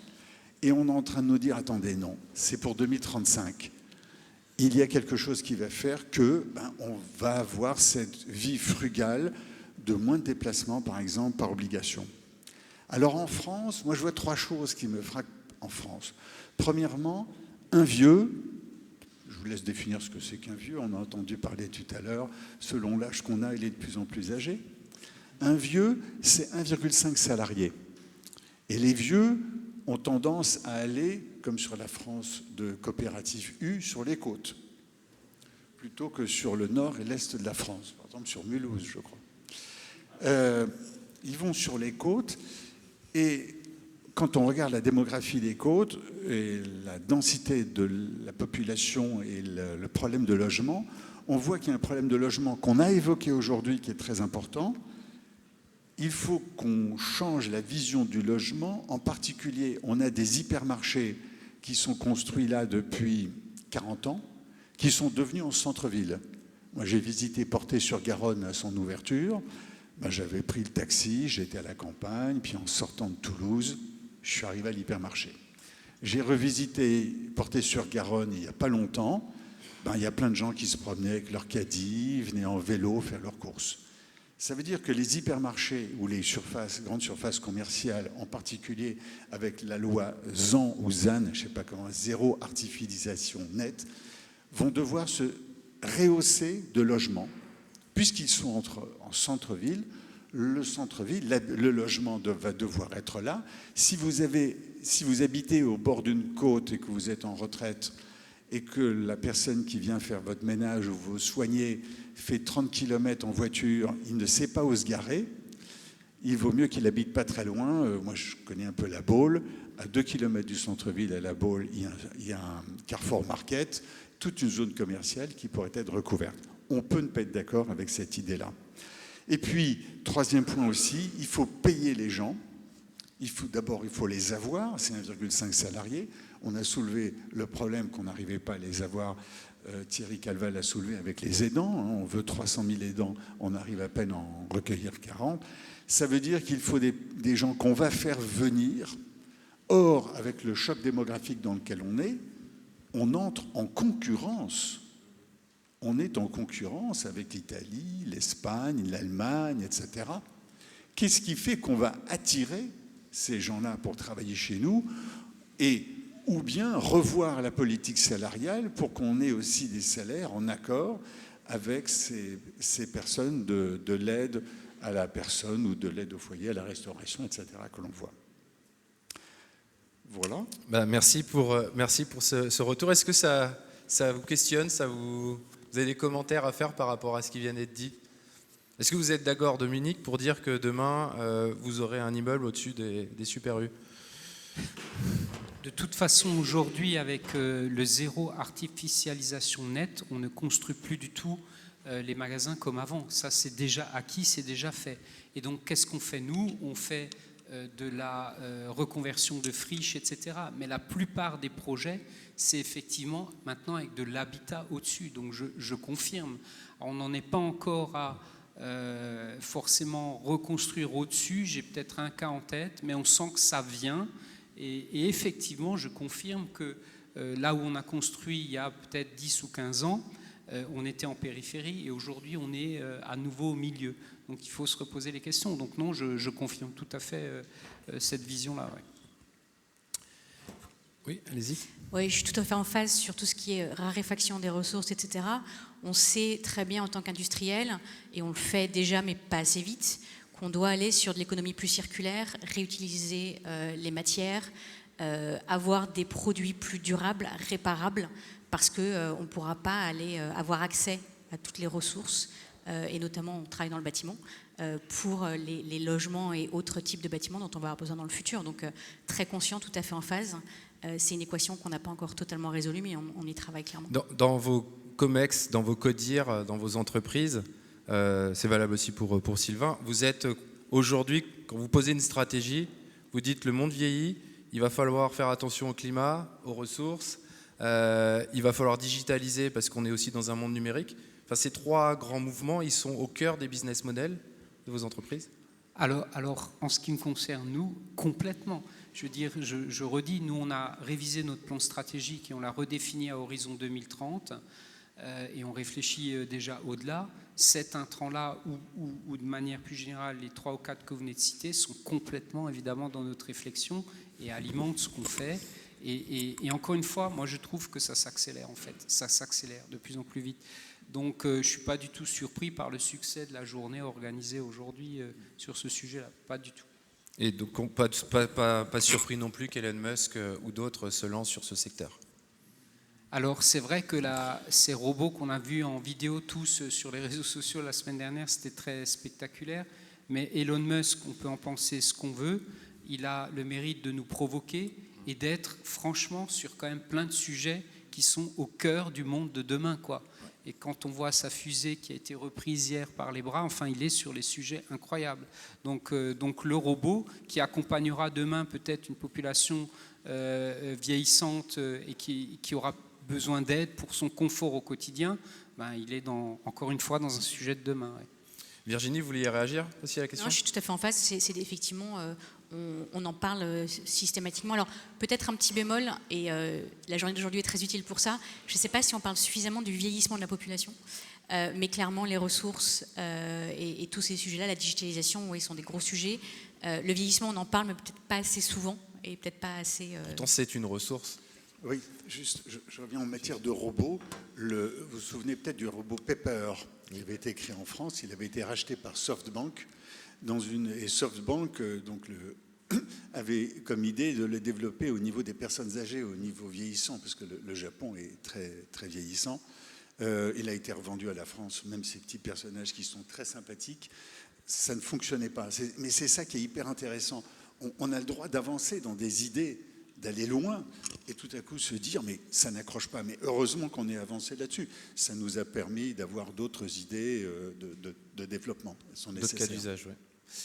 et on est en train de nous dire, attendez, non, c'est pour 2035. Il y a quelque chose qui va faire que on va avoir cette vie frugale de moins de déplacements, par exemple, par obligation. Alors en France, moi je vois 3 choses qui me frappent en France. Premièrement, un vieux, je vous laisse définir ce que c'est qu'un vieux, on a entendu parler tout à l'heure, selon l'âge qu'on a, il est de plus en plus âgé. Un vieux, c'est 1,5 salariés. Et les vieux ont tendance à aller, comme sur la France de coopérative U, sur les côtes, plutôt que sur le nord et l'est de la France, par exemple sur Mulhouse, je crois. Ils vont sur les côtes, et quand on regarde la démographie des côtes et la densité de la population et le problème de logement, on voit qu'il y a un problème de logement qu'on a évoqué aujourd'hui qui est très important. Il faut qu'on change la vision du logement. En particulier, on a des hypermarchés qui sont construits là depuis 40 ans, qui sont devenus en centre-ville. Moi, j'ai visité Portet-sur-Garonne à son ouverture. J'avais pris le taxi, j'étais à la campagne, puis en sortant de Toulouse, je suis arrivé à l'hypermarché. J'ai revisité Portet-sur-Garonne il n'y a pas longtemps. Il y a plein de gens qui se promenaient avec leur caddie, venaient en vélo faire leurs courses. Ça veut dire que les hypermarchés ou les grandes surfaces commerciales, en particulier avec la loi ZAN ou ZAN, je ne sais pas comment, zéro artificialisation nette, vont devoir se rehausser de logements, puisqu'ils sont en centre-ville. Le centre-ville, le logement va devoir être là. Si vous habitez au bord d'une côte et que vous êtes en retraite, et que la personne qui vient faire votre ménage ou vous soigner fait 30 km en voiture, il ne sait pas où se garer, il vaut mieux qu'il n'habite pas très loin. Moi, je connais un peu la Baule. À 2 km du centre-ville, à la Baule, il y a un Carrefour Market, toute une zone commerciale qui pourrait être recouverte. On peut ne pas être d'accord avec cette idée-là. Et puis, troisième point aussi, il faut payer les gens. D'abord, il faut les avoir, c'est 1,5 salariés. On a soulevé le problème qu'on n'arrivait pas à les avoir. Thierry Calval a soulevé avec les aidants. On veut 300 000 aidants, on arrive à peine à en recueillir 40. Ça veut dire qu'il faut des gens qu'on va faire venir. Or, avec le choc démographique dans lequel on est, on entre en concurrence on est en concurrence avec l'Italie, l'Espagne, l'Allemagne, etc. Qu'est-ce qui fait qu'on va attirer ces gens-là pour travailler chez nous, et ou bien revoir la politique salariale pour qu'on ait aussi des salaires en accord avec ces personnes de l'aide à la personne ou de l'aide au foyer, à la restauration, etc. que l'on voit. Voilà. Merci pour ce retour. Est-ce que ça vous questionne, vous avez des commentaires à faire par rapport à ce qui vient d'être dit? Est-ce que vous êtes d'accord, Dominique, pour dire que demain, vous aurez un immeuble au-dessus des super U? De toute façon, aujourd'hui, avec le zéro artificialisation nette, on ne construit plus du tout les magasins comme avant. Ça, c'est déjà acquis, c'est déjà fait. Et donc, qu'est-ce qu'on fait, nous? On fait de la reconversion de friches, etc. Mais la plupart des projets, c'est effectivement maintenant avec de l'habitat au-dessus. Donc, je confirme. Alors, on n'en est pas encore à forcément reconstruire au-dessus. J'ai peut-être un cas en tête, mais on sent que ça vient. Et effectivement, je confirme que là où on a construit il y a peut-être 10 ou 15 ans, on était en périphérie et aujourd'hui on est à nouveau au milieu. Donc il faut se reposer les questions. Donc non, je confirme tout à fait cette vision-là. Ouais. Oui, allez-y. Oui, je suis tout à fait en phase sur tout ce qui est raréfaction des ressources, etc. On sait très bien en tant qu'industriel, et on le fait déjà mais pas assez vite, qu'on doit aller sur de l'économie plus circulaire, réutiliser les matières, avoir des produits plus durables, réparables, parce qu'on ne pourra pas aller avoir accès à toutes les ressources, et notamment on travaille dans le bâtiment, pour les logements et autres types de bâtiments dont on va avoir besoin dans le futur. Donc très conscient, tout à fait en phase. C'est une équation qu'on n'a pas encore totalement résolue, mais on y travaille clairement. Dans vos COMEX, dans vos CODIR, dans vos entreprises, c'est valable aussi pour Sylvain, vous êtes aujourd'hui, quand vous posez une stratégie, vous dites le monde vieillit, il va falloir faire attention au climat, aux ressources, il va falloir digitaliser parce qu'on est aussi dans un monde numérique. Enfin, ces trois grands mouvements, ils sont au cœur des business models de vos entreprises? Alors, en ce qui me concerne, nous, complètement. Je veux dire, je redis, nous, on a révisé notre plan stratégique et on l'a redéfini à horizon 2030 et on réfléchit déjà au-delà. Cet intrant-là ou de manière plus générale, les 3 ou 4 que vous venez de citer sont complètement, évidemment, dans notre réflexion et alimentent ce qu'on fait. Et encore une fois, moi, je trouve que ça s'accélère, en fait. Ça s'accélère de plus en plus vite. Donc, je ne suis pas du tout surpris par le succès de la journée organisée aujourd'hui sur ce sujet-là. Pas du tout. Et donc, pas surpris non plus qu'Elon Musk ou d'autres se lancent sur ce secteur? Alors, c'est vrai que ces robots qu'on a vus en vidéo tous sur les réseaux sociaux la semaine dernière, c'était très spectaculaire. Mais Elon Musk, on peut en penser ce qu'on veut. Il a le mérite de nous provoquer et d'être, franchement, sur quand même plein de sujets qui sont au cœur du monde de demain, quoi. Et quand on voit sa fusée qui a été reprise hier par les bras, enfin, il est sur les sujets incroyables. Donc le robot qui accompagnera demain peut-être une population vieillissante et qui aura besoin d'aide pour son confort au quotidien, il est encore une fois dans un sujet de demain. Ouais. Virginie, vous vouliez réagir aussi à la question? Non, je suis tout à fait en face. C'est effectivement, on en parle systématiquement. Alors peut-être un petit bémol, et la journée d'aujourd'hui est très utile pour ça. Je ne sais pas si on parle suffisamment du vieillissement de la population, mais clairement les ressources et tous ces sujets-là, la digitalisation, oui, sont des gros sujets. Le vieillissement, on en parle, mais peut-être pas assez souvent et peut-être pas assez. Pourtant, c'est une ressource. Oui, juste, je reviens en matière de robots. Vous vous souvenez peut-être du robot Pepper. Il avait été créé en France, il avait été racheté par SoftBank. Et SoftBank avait comme idée de le développer au niveau des personnes âgées, au niveau vieillissant, parce que le Japon est très, très vieillissant. Il a été revendu à la France, même ces petits personnages qui sont très sympathiques. Ça ne fonctionnait pas. Mais c'est ça qui est hyper intéressant. On a le droit d'avancer dans des idées, d'aller loin, et tout à coup se dire mais ça n'accroche pas. Mais heureusement qu'on ait avancé là-dessus. Ça nous a permis d'avoir d'autres idées de développement. Elles sont nécessaires. D'autres cas d'usage, oui.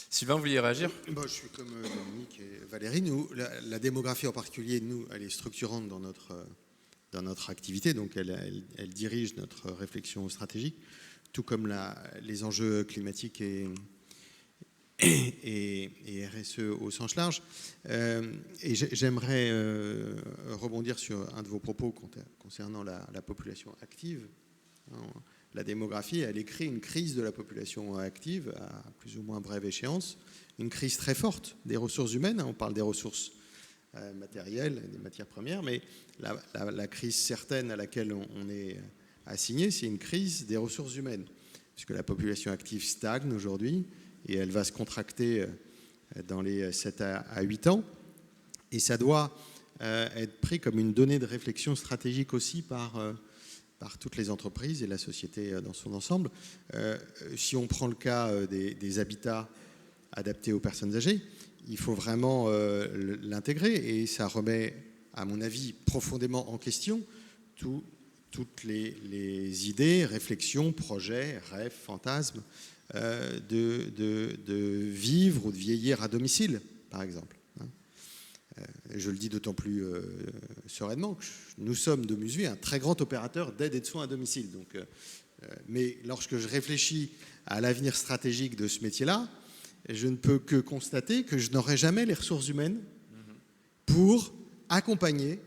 Sylvain, vous vouliez réagir? Je suis comme Dominique et Valérie. Nous, la démographie en particulier, nous, elle est structurante dans notre activité, donc elle dirige notre réflexion stratégique, tout comme les enjeux climatiques et RSE au sens large. Et j'aimerais rebondir sur un de vos propos concernant la population active. La démographie, elle écrit une crise de la population active à plus ou moins brève échéance, une crise très forte des ressources humaines. On parle des ressources matérielles, des matières premières, mais la crise certaine à laquelle on est assigné, c'est une crise des ressources humaines, puisque la population active stagne aujourd'hui et elle va se contracter dans les 7 à 8 ans. Et ça doit être pris comme une donnée de réflexion stratégique aussi par toutes les entreprises et la société dans son ensemble. Si on prend le cas des habitats adaptés aux personnes âgées, il faut vraiment l'intégrer, et ça remet, à mon avis, profondément en question toutes les idées, réflexions, projets, rêves, fantasmes de vivre ou de vieillir à domicile, par exemple. Je le dis d'autant plus sereinement que nous sommes de Musevie un très grand opérateur d'aide et de soins à domicile. Donc, mais lorsque je réfléchis à l'avenir stratégique de ce métier-là, je ne peux que constater que je n'aurai jamais les ressources humaines pour accompagner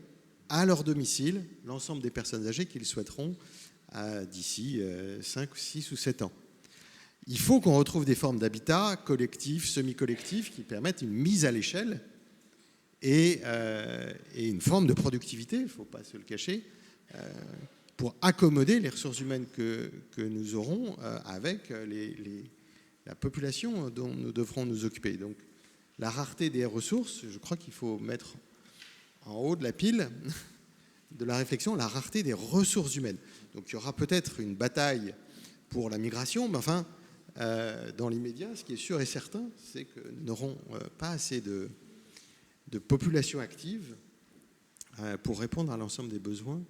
à leur domicile l'ensemble des personnes âgées qu'ils souhaiteront d'ici 5, 6 ou 7 ans. Il faut qu'on retrouve des formes d'habitat collectif, semi-collectif, qui permettent une mise à l'échelle et une forme de productivité, il ne faut pas se le cacher, pour accommoder les ressources humaines que nous aurons avec la population dont nous devrons nous occuper. Donc la rareté des ressources, je crois qu'il faut mettre en haut de la pile de la réflexion la rareté des ressources humaines. Donc il y aura peut-être une bataille pour la migration, mais enfin, dans l'immédiat, ce qui est sûr et certain, c'est que nous n'aurons pas assez de population active pour répondre à l'ensemble des besoins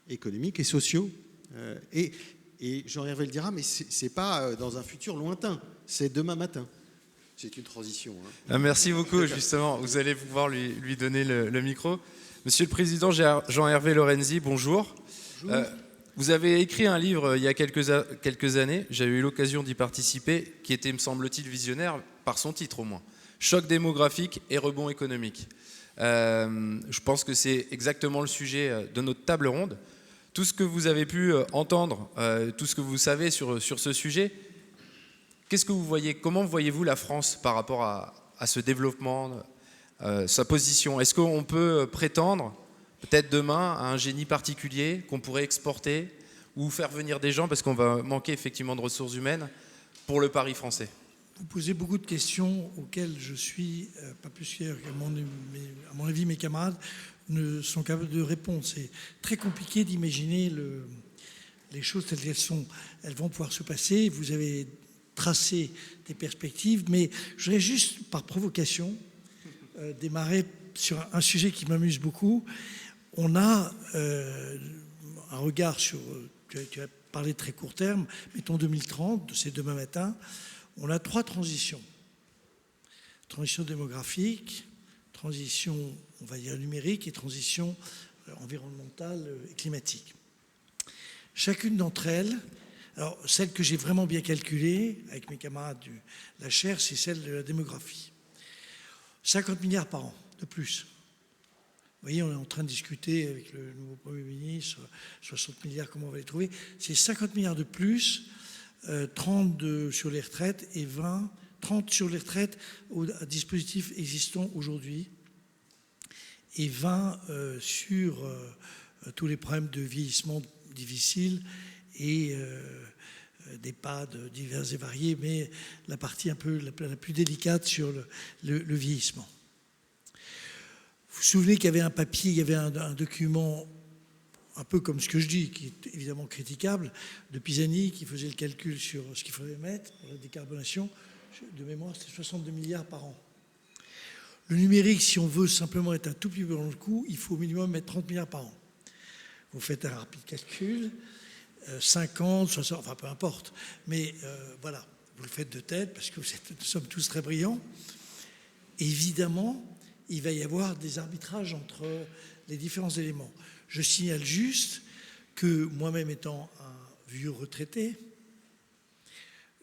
économiques et sociaux. Et Jean-Hervé le dira, mais ce n'est pas dans un futur lointain, c'est demain matin. C'est une transition. Merci beaucoup, justement. Vous allez pouvoir lui donner le micro. Monsieur le Président Jean-Hervé Lorenzi, bonjour. Bonjour. Vous avez écrit un livre il y a quelques années, j'avais eu l'occasion d'y participer, qui était, me semble-t-il, visionnaire, par son titre au moins. Choc démographique et rebond économique. Je pense que c'est exactement le sujet de notre table ronde. Tout ce que vous avez pu entendre, tout ce que vous savez sur ce sujet, qu'est-ce que vous voyez? Comment voyez-vous la France par rapport à ce développement, sa position? Est-ce qu'on peut prétendre, peut-être demain, à un génie particulier qu'on pourrait exporter ou faire venir des gens, parce qu'on va manquer effectivement de ressources humaines, pour le pari français? Vous posez beaucoup de questions auxquelles je suis pas plus fier qu'à mon avis mes camarades ne sont capables de répondre. C'est très compliqué d'imaginer les choses telles qu'elles sont. Elles vont pouvoir se passer. Vous avez tracé des perspectives, mais je voudrais juste, par provocation, démarrer sur un sujet qui m'amuse beaucoup. On a un regard sur... Tu as parlé de très court terme, mettons 2030, c'est demain matin. On a 3 transitions. Transition démographique, transition, on va dire, numérique et transition environnementale et climatique. Chacune d'entre elles, alors celle que j'ai vraiment bien calculée avec mes camarades de la chaire, c'est celle de la démographie. 50 milliards par an de plus. Vous voyez, on est en train de discuter avec le nouveau Premier ministre, 60 milliards, comment on va les trouver. C'est 50 milliards de plus, 30 sur les retraites et 30 sur les retraites aux dispositifs existants aujourd'hui et 20 sur tous les problèmes de vieillissement difficiles et d'EHPAD divers et variés, mais la partie un peu la plus délicate sur le vieillissement. Vous vous souvenez qu'il y avait un papier, il y avait un document un peu comme ce que je dis, qui est évidemment critiquable, de Pisani, qui faisait le calcul sur ce qu'il fallait mettre pour la décarbonation. De mémoire, c'était 62 milliards par an. Le numérique, si on veut simplement être un tout petit peu dans le coup, il faut au minimum mettre 30 milliards par an. Vous faites un rapide calcul, 50, 60, enfin peu importe. Mais voilà, vous le faites de tête parce que nous sommes tous très brillants. Évidemment, il va y avoir des arbitrages entre les différents éléments. Je signale juste que moi-même étant un vieux retraité,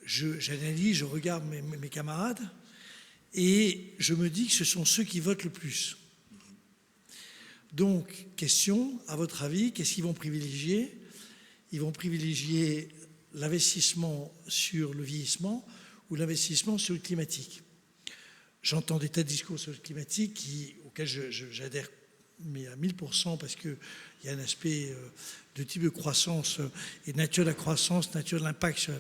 j'analyse, je regarde mes camarades et je me dis que ce sont ceux qui votent le plus. Donc, question, à votre avis, qu'est-ce qu'ils vont privilégier? ils vont privilégier l'investissement sur le vieillissement ou l'investissement sur le climatique. J'entends des tas de discours sur le climatique auxquels j'adhère mais à 1000% parce qu'il y a un aspect de type de croissance et nature de la croissance, nature de l'impact.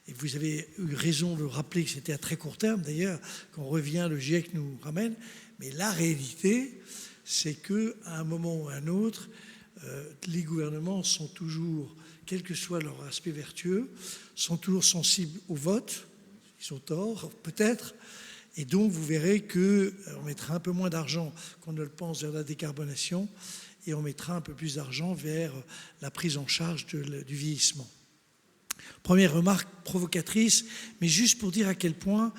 Et vous avez eu raison de rappeler que c'était à très court terme, d'ailleurs, quand on revient, le GIEC nous ramène. Mais la réalité, c'est qu'à un moment ou à un autre, les gouvernements sont toujours, quel que soit leur aspect vertueux, sont toujours sensibles au vote. Ils ont tort, peut-être. Et donc, vous verrez qu'on mettra un peu moins d'argent qu'on ne le pense vers la décarbonation et on mettra un peu plus d'argent vers la prise en charge du vieillissement. Première remarque provocatrice, mais juste pour dire à quel point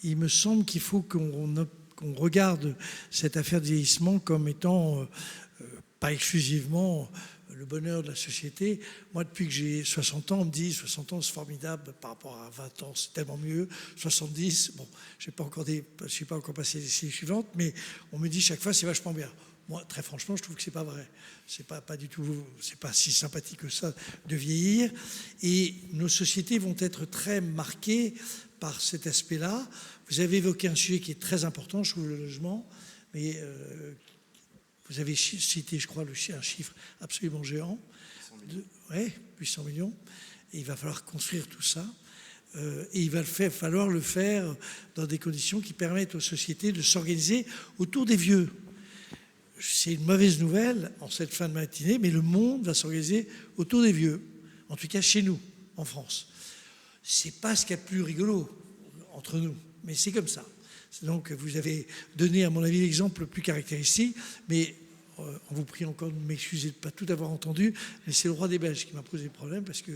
il me semble qu'il faut qu'on regarde cette affaire de vieillissement comme étant pas exclusivement le bonheur de la société. Moi, depuis que j'ai 60 ans, on me dit 60 ans, c'est formidable par rapport à 20 ans, c'est tellement mieux. 70, bon, je ne suis pas encore passé les séries suivantes, mais on me dit chaque fois, c'est vachement bien. Moi, très franchement, je trouve que c'est pas vrai. C'est pas du tout, c'est pas si sympathique que ça de vieillir. Et nos sociétés vont être très marquées par cet aspect-là. Vous avez évoqué un sujet qui est très important, je trouve, le logement, mais vous avez cité, je crois, un chiffre absolument géant. 800 millions. Et il va falloir construire tout ça. Et il va falloir le faire dans des conditions qui permettent aux sociétés de s'organiser autour des vieux. C'est une mauvaise nouvelle en cette fin de matinée, mais le monde va s'organiser autour des vieux. En tout cas, chez nous, en France. C'est pas ce qu'il y a de plus rigolo entre nous, mais c'est comme ça. Donc, vous avez donné, à mon avis, l'exemple le plus caractéristique, mais on vous prie encore de m'excuser de ne pas tout avoir entendu, mais c'est le roi des Belges qui m'a posé le problème, parce que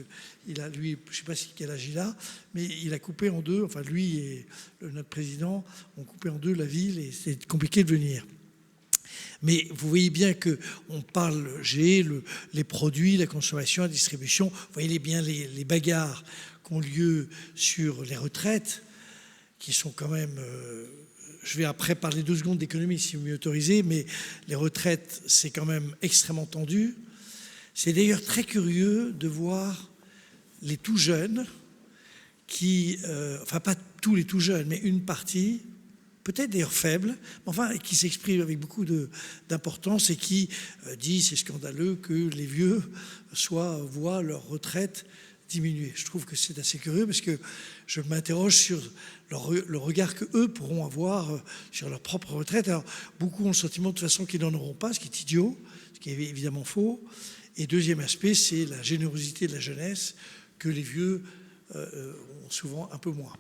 lui, je ne sais pas quel âge il a, mais il a coupé en deux, enfin lui et notre président ont coupé en deux la ville, et c'est compliqué de venir. Mais vous voyez bien qu'on parle, les produits, la consommation, la distribution, vous voyez bien les bagarres qui ont lieu sur les retraites, qui sont quand même... je vais après parler 2 secondes d'économie, si vous m'y autorisez, mais les retraites, c'est quand même extrêmement tendu. C'est d'ailleurs très curieux de voir les tout jeunes qui... enfin, pas tous les tout jeunes, mais une partie... peut-être d'ailleurs faible, enfin, qui s'exprime avec beaucoup d'importance et qui dit c'est scandaleux que les vieux voient leur retraite diminuer. Je trouve que c'est assez curieux parce que je m'interroge sur le regard qu'eux pourront avoir sur leur propre retraite. Alors, beaucoup ont le sentiment de toute façon qu'ils n'en auront pas, ce qui est idiot, ce qui est évidemment faux. Et deuxième aspect, c'est la générosité de la jeunesse que les vieux ont souvent un peu moins.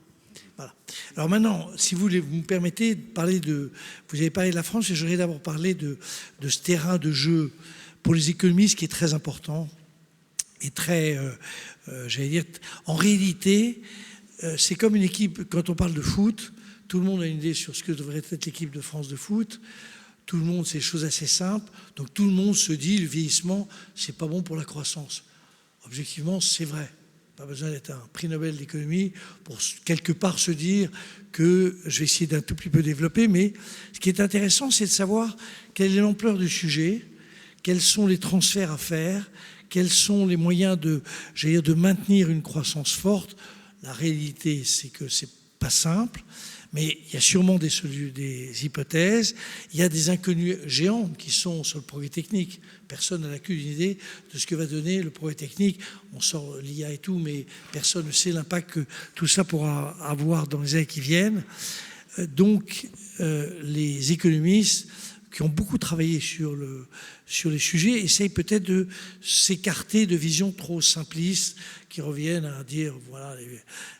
Voilà. Alors maintenant, si vous me permettez de parler vous avez parlé de la France, et j'aurais d'abord parlé de ce terrain de jeu pour les économistes qui est très important et très, j'allais dire, en réalité, c'est comme une équipe, quand on parle de foot, tout le monde a une idée sur ce que devrait être l'équipe de France de foot, tout le monde, c'est des choses assez simples, donc tout le monde se dit, le vieillissement, c'est pas bon pour la croissance. Objectivement, c'est vrai. Pas besoin d'être un prix Nobel d'économie pour quelque part se dire que je vais essayer d'un tout petit peu développer, mais ce qui est intéressant, c'est de savoir quelle est l'ampleur du sujet, quels sont les transferts à faire, quels sont les moyens de maintenir une croissance forte. La réalité, c'est que c'est pas simple, mais il y a sûrement des hypothèses. Il y a des inconnus géants qui sont sur le progrès technique. Personne n'a qu'une idée de ce que va donner le progrès technique. On sort l'IA et tout, mais personne ne sait l'impact que tout ça pourra avoir dans les années qui viennent. Donc, les économistes qui ont beaucoup travaillé sur les sujets essayent peut-être de s'écarter de visions trop simplistes qui reviennent à dire, voilà,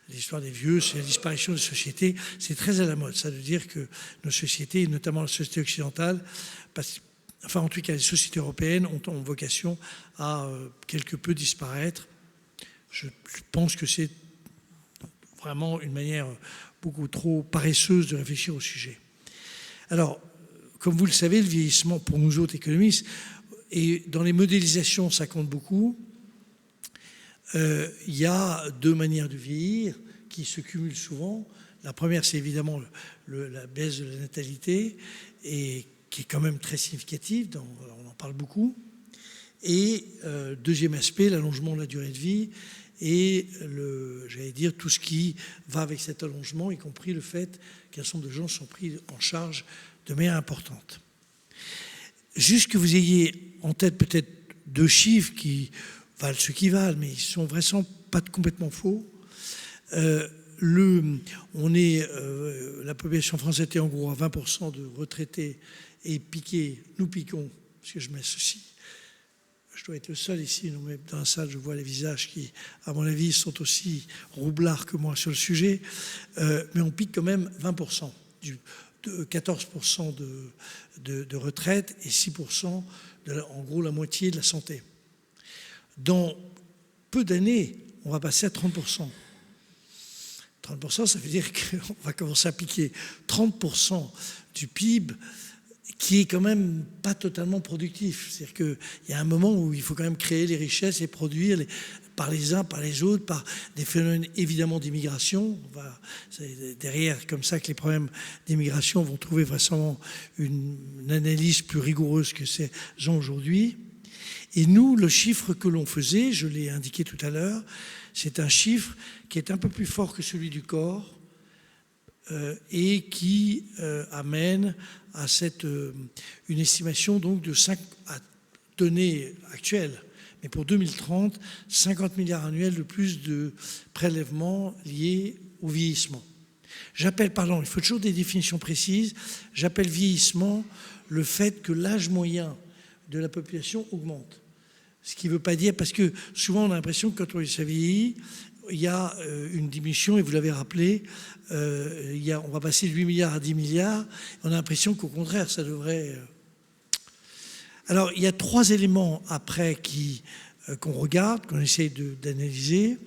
l'histoire des vieux, c'est la disparition des sociétés. C'est très à la mode, ça, de dire que nos sociétés, notamment la société occidentale, enfin en tout cas les sociétés européennes, ont vocation à quelque peu disparaître. Je pense que c'est vraiment une manière beaucoup trop paresseuse de réfléchir au sujet. Alors, comme vous le savez, le vieillissement, pour nous autres économistes, et dans les modélisations, ça compte beaucoup. Il y a 2 manières de vieillir qui se cumulent souvent. La première, c'est évidemment la baisse de la natalité, et qui est quand même très significative, on en parle beaucoup. Et deuxième aspect, l'allongement de la durée de vie et j'allais dire tout ce qui va avec cet allongement, y compris le fait qu'un certain nombre de gens sont pris en charge de manière importante. Juste que vous ayez en tête peut-être 2 chiffres qui valent ce qu'ils valent, mais ils sont vraiment pas complètement faux. La population française était en gros à 20% de retraités et nous piquons, parce que je m'associe. Je dois être le seul ici, mais dans la salle, je vois les visages qui, à mon avis, sont aussi roublards que moi sur le sujet. Mais on pique quand même 20%, 14% de retraite et 6%, en gros la moitié de la santé. Dans peu d'années, on va passer à 30%. 30%, ça veut dire qu'on va commencer à piquer 30% du PIB, qui est quand même pas totalement productif. C'est-à-dire qu'il y a un moment où il faut quand même créer les richesses et produire par les uns, par les autres, par des phénomènes évidemment d'immigration. C'est derrière comme ça que les problèmes d'immigration vont trouver vraiment une analyse plus rigoureuse que ces gens aujourd'hui. Et nous, le chiffre que l'on faisait, je l'ai indiqué tout à l'heure, c'est un chiffre qui est un peu plus fort que celui du corps, et qui amène à une estimation donc de 5 à données actuelles, mais pour 2030, 50 milliards annuels de plus de prélèvements liés au vieillissement. J'appelle, pardon, il faut toujours des définitions précises, j'appelle vieillissement le fait que l'âge moyen de la population augmente. Ce qui ne veut pas dire, parce que souvent on a l'impression que quand on vieillit, il y a une diminution, et vous l'avez rappelé, on va passer de 8 milliards à 10 milliards. On a l'impression qu'au contraire, ça devrait... Alors, il y a 3 éléments après qu'on regarde, qu'on essaye d'analyser.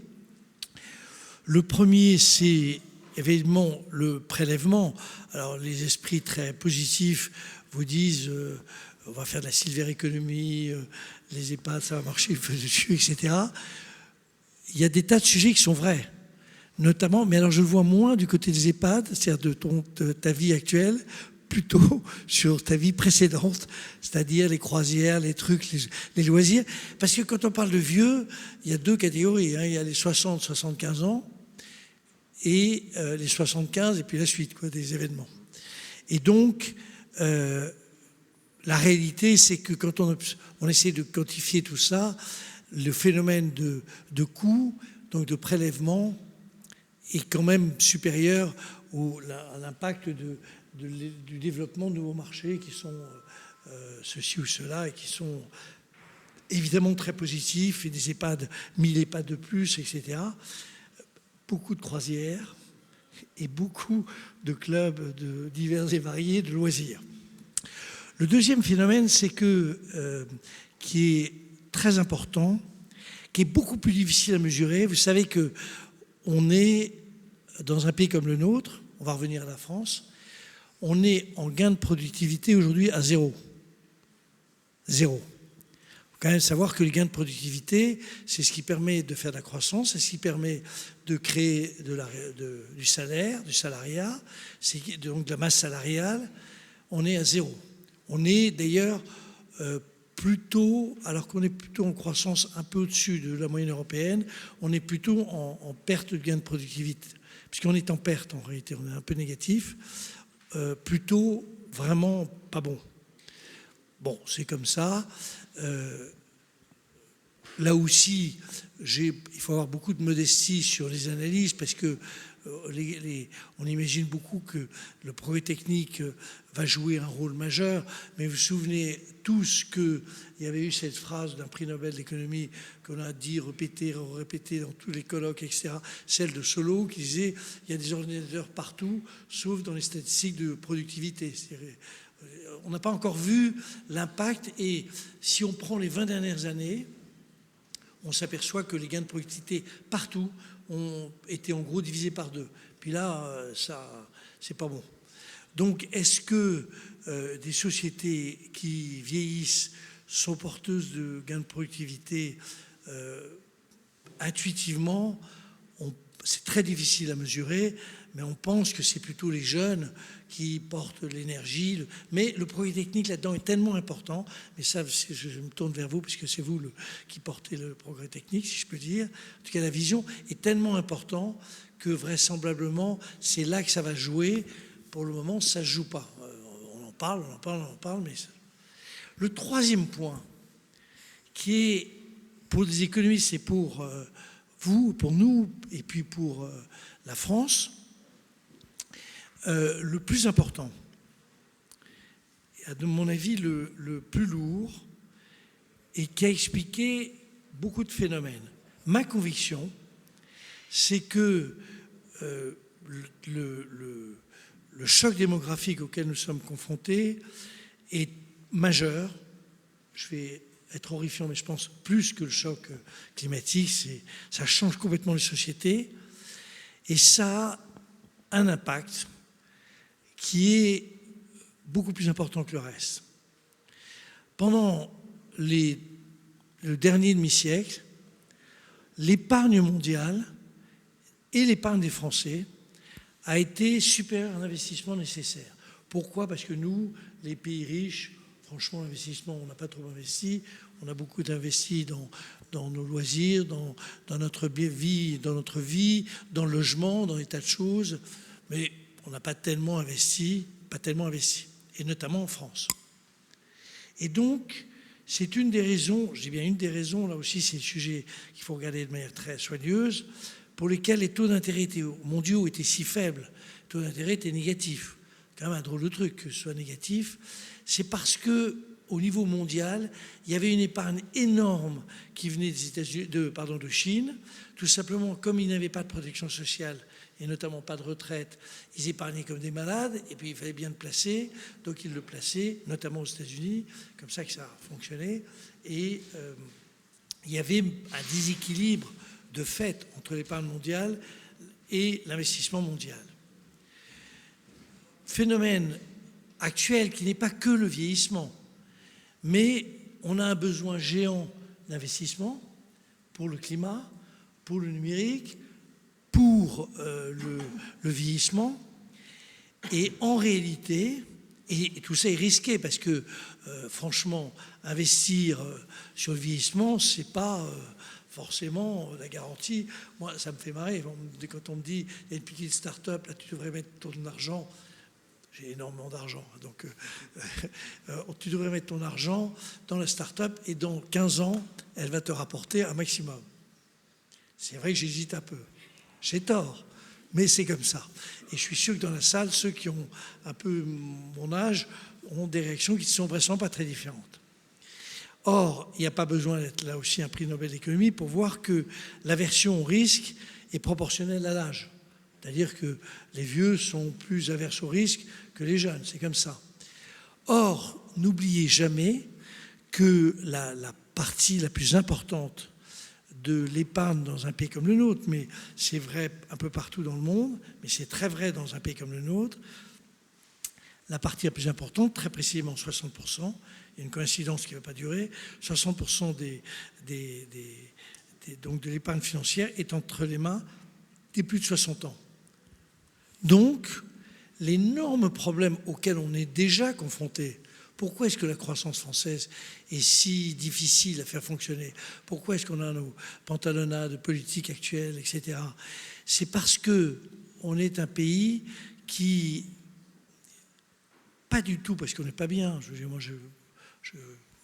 Le premier, c'est évidemment le prélèvement. Alors, les esprits très positifs vous disent on va faire de la silver economy, les EHPAD, ça va marcher, le feu dessus, etc. Il y a des tas de sujets qui sont vrais, notamment, mais alors je le vois moins du côté des EHPAD, c'est-à-dire de ta vie actuelle, plutôt sur ta vie précédente, c'est-à-dire les croisières, les trucs, les loisirs. Parce que quand on parle de vieux, il y a 2 catégories. Il y a les 60-75 ans et les 75 et puis la suite, des événements. Et donc, la réalité, c'est que quand on essaie de quantifier tout ça, le phénomène de coût, donc de prélèvement, est quand même supérieur à l'impact du développement de nouveaux marchés qui sont ceci ou cela et qui sont évidemment très positifs, et des EHPAD, 1000 EHPAD de plus, etc. Beaucoup de croisières et beaucoup de clubs divers et variés de loisirs. Le deuxième phénomène, c'est qui est très important, qui est beaucoup plus difficile à mesurer. Vous savez qu'on est dans un pays comme le nôtre, on va revenir à la France, on est en gain de productivité aujourd'hui à 0. 0. Il faut quand même savoir que les gains de productivité, c'est ce qui permet de faire de la croissance, c'est ce qui permet de créer du salaire, du salariat, c'est donc de la masse salariale. On est à 0. On est d'ailleurs plutôt, alors qu'on est plutôt en croissance un peu au-dessus de la moyenne européenne, on est plutôt en perte de gain de productivité. Puisqu'on est en perte en réalité, on est un peu négatif, plutôt vraiment pas bon. Bon, c'est comme ça. Là aussi, il faut avoir beaucoup de modestie sur les analyses parce que on imagine beaucoup que le progrès technique va jouer un rôle majeur, mais vous vous souvenez tous qu'il y avait eu cette phrase d'un prix Nobel d'économie qu'on a dit, répété dans tous les colloques, etc., celle de Solow qui disait il y a des ordinateurs partout, sauf dans les statistiques de productivité. On n'a pas encore vu l'impact, et si on prend les 20 dernières années, on s'aperçoit que les gains de productivité partout ont été en gros divisés par 2. Puis là, ça, c'est pas bon. Donc, est-ce que des sociétés qui vieillissent sont porteuses de gains de productivité intuitivement? C'est très difficile à mesurer, mais on pense que c'est plutôt les jeunes qui portent l'énergie. Mais le progrès technique là-dedans est tellement important, mais ça, je me tourne vers vous, puisque c'est vous qui portez le progrès technique, si je peux dire. En tout cas, la vision est tellement importante que vraisemblablement, c'est là que ça va jouer. Pour le moment, ça ne se joue pas. On en parle, mais... Le troisième point, qui est pour les économistes et pour vous, pour nous, et puis pour la France, le plus important, et à mon avis le plus lourd, et qui a expliqué beaucoup de phénomènes. Ma conviction, c'est que le choc démographique auquel nous sommes confrontés est majeur. Je vais être horrifiant, mais je pense plus que le choc climatique, ça change complètement les sociétés, et ça a un impact qui est beaucoup plus important que le reste. Pendant le dernier demi-siècle, l'épargne mondiale et l'épargne des Français a été supérieure à l'investissement nécessaire. Pourquoi? Parce que nous, les pays riches, franchement, l'investissement, on n'a pas trop investi. On a beaucoup investi dans nos loisirs, dans notre vie, dans le logement, dans des tas de choses. Mais on n'a pas tellement investi, et notamment en France. Et donc, c'est une des raisons, je dis bien une des raisons, là aussi c'est le sujet qu'il faut regarder de manière très soigneuse, pour lesquels les taux d'intérêt mondiaux étaient si faibles, les taux d'intérêt étaient négatifs. C'est quand même un drôle de truc que ce soit négatif. C'est parce que au niveau mondial, il y avait une épargne énorme qui venait des États-Unis, de Chine. Tout simplement, comme ils n'avaient pas de protection sociale et notamment pas de retraite, ils épargnaient comme des malades, et puis il fallait bien le placer, donc ils le plaçaient, notamment aux États-Unis, comme ça que ça a fonctionné. Et il y avait un déséquilibre de fait entre l'épargne mondiale et l'investissement mondial. Phénomène actuel qui n'est pas que le vieillissement, mais on a un besoin géant d'investissement pour le climat, pour le numérique, pour le vieillissement. Et en réalité, et tout ça est risqué parce que franchement, investir sur le vieillissement, c'est pas forcément la garantie. Moi, ça me fait marrer quand on me dit il y a une petite start-up, là tu devrais mettre ton argent. J'ai énormément d'argent, donc tu devrais mettre ton argent dans la start-up et dans 15 ans, elle va te rapporter un maximum. C'est vrai que j'hésite un peu. J'ai tort, mais c'est comme ça. Et je suis sûr que dans la salle, ceux qui ont un peu mon âge ont des réactions qui ne sont vraisemblablement pas très différentes. Or, il n'y a pas besoin d'être là aussi un prix Nobel d'économie pour voir que l'aversion au risque est proportionnelle à l'âge. C'est-à-dire que les vieux sont plus averses au risque que les jeunes, c'est comme ça. Or, n'oubliez jamais que la partie la plus importante de l'épargne dans un pays comme le nôtre, mais c'est vrai un peu partout dans le monde, mais c'est très vrai dans un pays comme le nôtre, la partie la plus importante, très précisément 60%, il y a une coïncidence qui ne va pas durer, 60% donc de l'épargne financière est entre les mains des plus de 60 ans. Donc, l'énorme problème auquel on est déjà confronté, pourquoi est-ce que la croissance française est si difficile à faire fonctionner? Pourquoi est-ce qu'on a nos pantalonnades politiques actuelles, etc. C'est parce qu'on est un pays qui, pas du tout parce qu'on n'est pas bien, moi je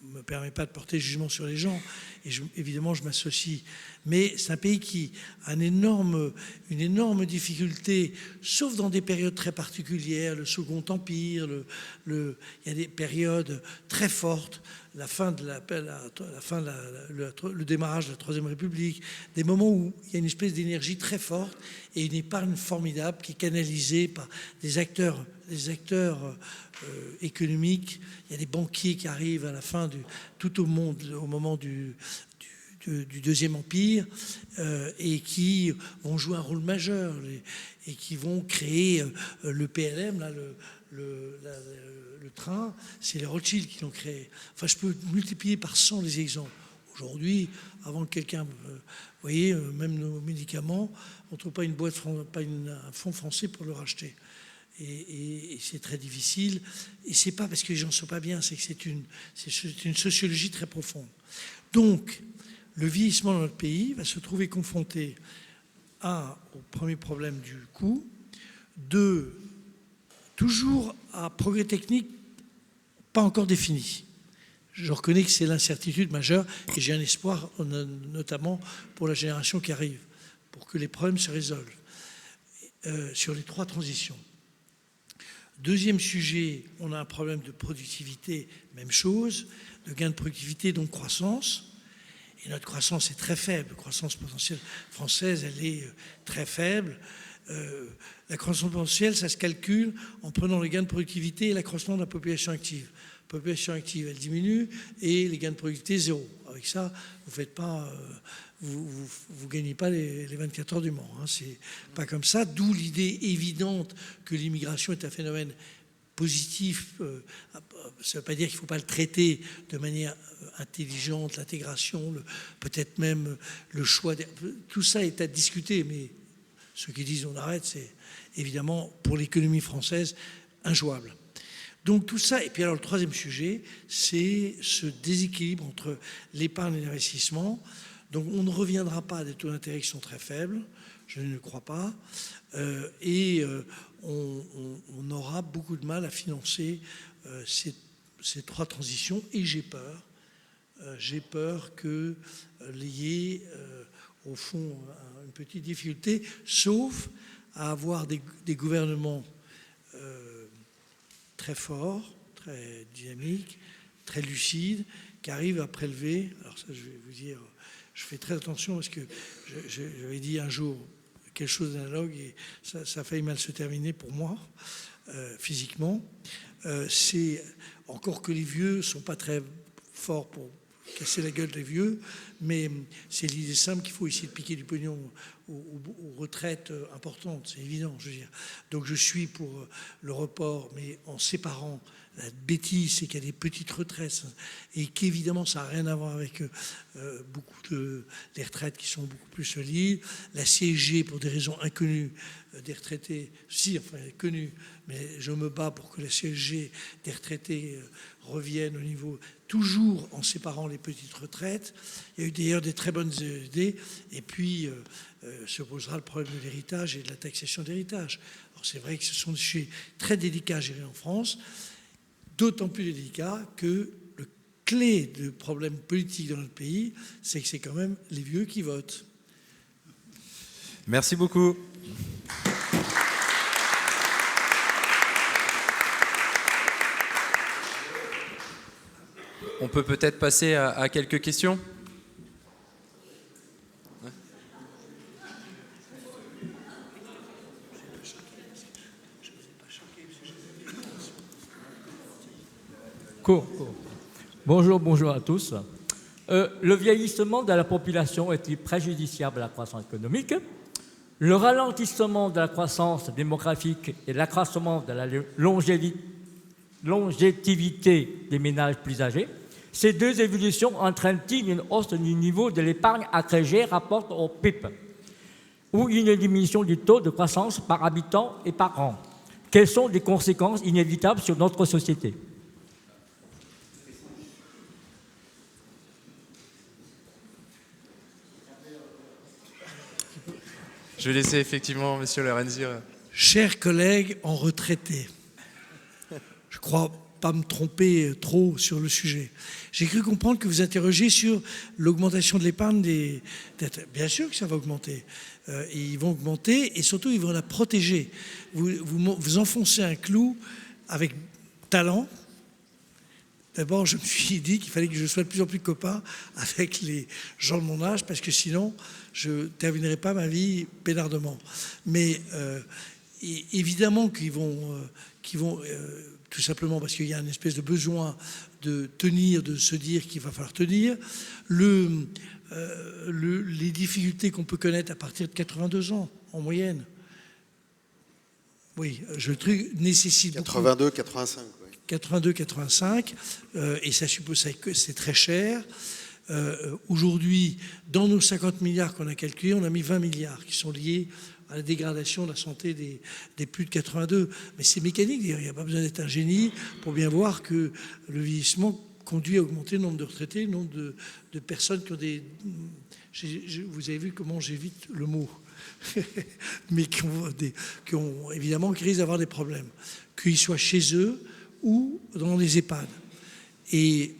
ne me permets pas de porter jugement sur les gens, et évidemment je m'associe, mais c'est un pays qui a une énorme difficulté, sauf dans des périodes très particulières, le Second Empire, il y a des périodes très fortes, le démarrage de la Troisième République, des moments où il y a une espèce d'énergie très forte et une épargne formidable qui est canalisée par des acteurs économiques. Il y a des banquiers qui arrivent à la fin tout au monde, au moment du Deuxième Empire, et qui vont jouer un rôle majeur et qui vont créer le PLM, là, le train, c'est les Rothschild qui l'ont créé. Enfin, je peux multiplier par 100 les exemples. Aujourd'hui, avant que quelqu'un... vous voyez, même nos médicaments, on ne trouve pas un fonds français pour le racheter. Et c'est très difficile. Et c'est pas parce que les gens ne sont pas bien, c'est que c'est une sociologie très profonde. Donc, le vieillissement dans notre pays va se trouver confronté au premier problème du coût, toujours à progrès technique pas encore défini. Je reconnais que c'est l'incertitude majeure et j'ai un espoir, notamment pour la génération qui arrive, pour que les problèmes se résolvent sur les 3 transitions. Deuxième sujet, on a un problème de productivité, même chose, de gain de productivité, donc croissance. Et notre croissance est très faible. La croissance potentielle française, elle est très faible. La croissance potentielle, ça se calcule en prenant les gains de productivité et l'accroissement de la population active. La population active, elle diminue et les gains de productivité, 0. Avec ça, vous faites pas, vous gagnez pas les 24 heures du Mans. Hein. C'est pas comme ça. D'où l'idée évidente que l'immigration est un phénomène positif. Ça ne veut pas dire qu'il ne faut pas le traiter de manière intelligente, l'intégration, peut-être même le choix. Tout ça est à discuter, mais ceux qui disent on arrête, c'est évidemment pour l'économie française injouable. Donc tout ça, et puis alors le troisième sujet, c'est ce déséquilibre entre l'épargne et l'investissement. Donc on ne reviendra pas à des taux d'intérêt qui sont très faibles, je ne le crois pas, on aura beaucoup de mal à financer ces 3 transitions, et j'ai peur que l'ayez au fond une petite difficulté, sauf à avoir des gouvernements très forts, très dynamiques, très lucides, qui arrivent à prélever. Alors ça, je vais vous dire, je fais très attention parce que j'avais dit un jour quelque chose d'analogue et ça a failli mal se terminer pour moi, physiquement. C'est encore que les vieux ne sont pas très forts pour casser la gueule des vieux, mais c'est l'idée simple qu'il faut essayer de piquer du pognon aux retraites importantes, c'est évident, je veux dire. Donc je suis pour le report, mais en séparant. La bêtise, c'est qu'il y a des petites retraites et qu'évidemment, ça n'a rien à voir avec les retraites qui sont beaucoup plus solides. La CSG, pour des raisons inconnues des retraités, connues, mais je me bats pour que la CSG des retraités revienne au niveau, toujours en séparant les petites retraites. Il y a eu d'ailleurs des très bonnes idées, et puis se posera le problème de l'héritage et de la taxation d'héritage. Alors c'est vrai que ce sont des sujets très délicats à gérer en France, d'autant plus délicat que le clé du problème politique dans notre pays, c'est que c'est quand même les vieux qui votent. Merci beaucoup. On peut peut-être passer à quelques questions. Bonjour à tous. Le vieillissement de la population est-il préjudiciable à la croissance économique? Le ralentissement de la croissance démographique et l'accroissement de la longévité des ménages plus âgés, ces 2 évolutions entraînent-ils une hausse du niveau de l'épargne agrégée rapporte au PIB ou une diminution du taux de croissance par habitant et par an? Quelles sont les conséquences inévitables sur notre société? Je vais laisser effectivement M. Lorenzi. Chers collègues en retraité, je crois pas me tromper trop sur le sujet. J'ai cru comprendre que vous interrogez sur l'augmentation de l'épargne des... Bien sûr que ça va augmenter. Ils vont augmenter et surtout ils vont la protéger. Vous enfoncez un clou avec talent. D'abord, je me suis dit qu'il fallait que je sois de plus en plus copain avec les gens de mon âge, parce que sinon, je ne terminerai pas ma vie peinardement. Mais évidemment qu'ils vont tout simplement parce qu'il y a une espèce de besoin de tenir, de se dire qu'il va falloir tenir. Les difficultés qu'on peut connaître à partir de 82 ans, en moyenne. Oui, le truc nécessite... 82, 85. 82, 85, et ça suppose que c'est très cher. Aujourd'hui, dans nos 50 milliards qu'on a calculés, on a mis 20 milliards qui sont liés à la dégradation de la santé des plus de 82. Mais c'est mécanique, il n'y a pas besoin d'être un génie pour bien voir que le vieillissement conduit à augmenter le nombre de retraités, le nombre de personnes qui ont des... Vous avez vu comment j'évite le mot mais qui risquent d'avoir des problèmes, qu'ils soient chez eux ou dans les EHPAD. Et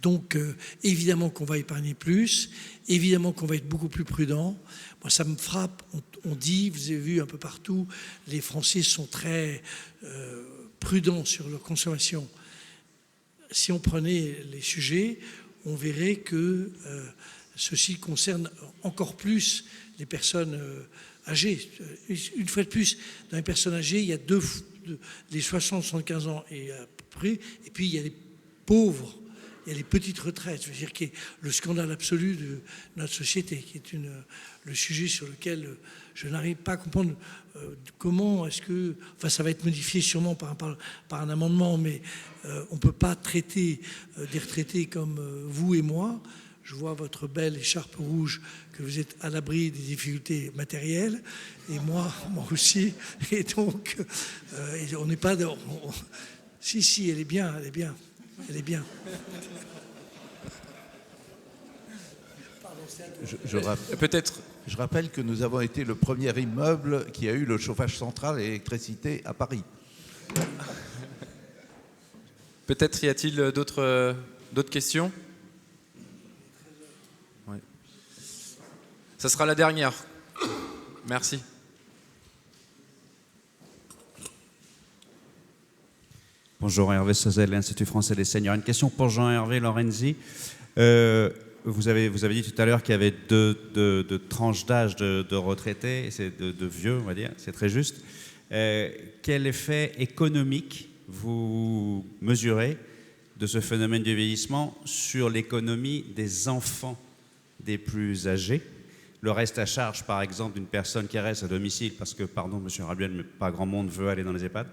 donc, évidemment qu'on va épargner plus, évidemment qu'on va être beaucoup plus prudent. Moi, ça me frappe, on dit, vous avez vu un peu partout, les Français sont très prudents sur leur consommation. Si on prenait les sujets, on verrait que ceci concerne encore plus les personnes âgées. Une fois de plus, dans les personnes âgées, il y a les 60-75 ans et à peu près, et puis il y a les pauvres, il y a les petites retraites. Je veux dire, qui est le scandale absolu de notre société, qui est le sujet sur lequel je n'arrive pas à comprendre comment est-ce que... Enfin, ça va être modifié sûrement par un amendement, mais on ne peut pas traiter des retraités comme vous et moi. Je vois votre belle écharpe rouge, que vous êtes à l'abri des difficultés matérielles, et moi aussi. Et donc, on n'est pas... Si, elle est bien, elle est bien. Elle est bien. Je rappelle que nous avons été le premier immeuble qui a eu le chauffage central et l'électricité à Paris. Peut-être y a-t-il d'autres questions? Oui. Ça sera la dernière. Merci. Bonjour, Hervé Sozel, l'Institut français des seniors. Une question pour Jean-Hervé Lorenzi. Vous avez dit tout à l'heure qu'il y avait deux tranches d'âge de retraités, de vieux, on va dire, c'est très juste. Quel effet économique vous mesurez de ce phénomène du vieillissement sur l'économie des enfants des plus âgés? Le reste à charge, par exemple, d'une personne qui reste à domicile, parce que, pardon, monsieur Rabuel, mais pas grand monde veut aller dans les EHPAD,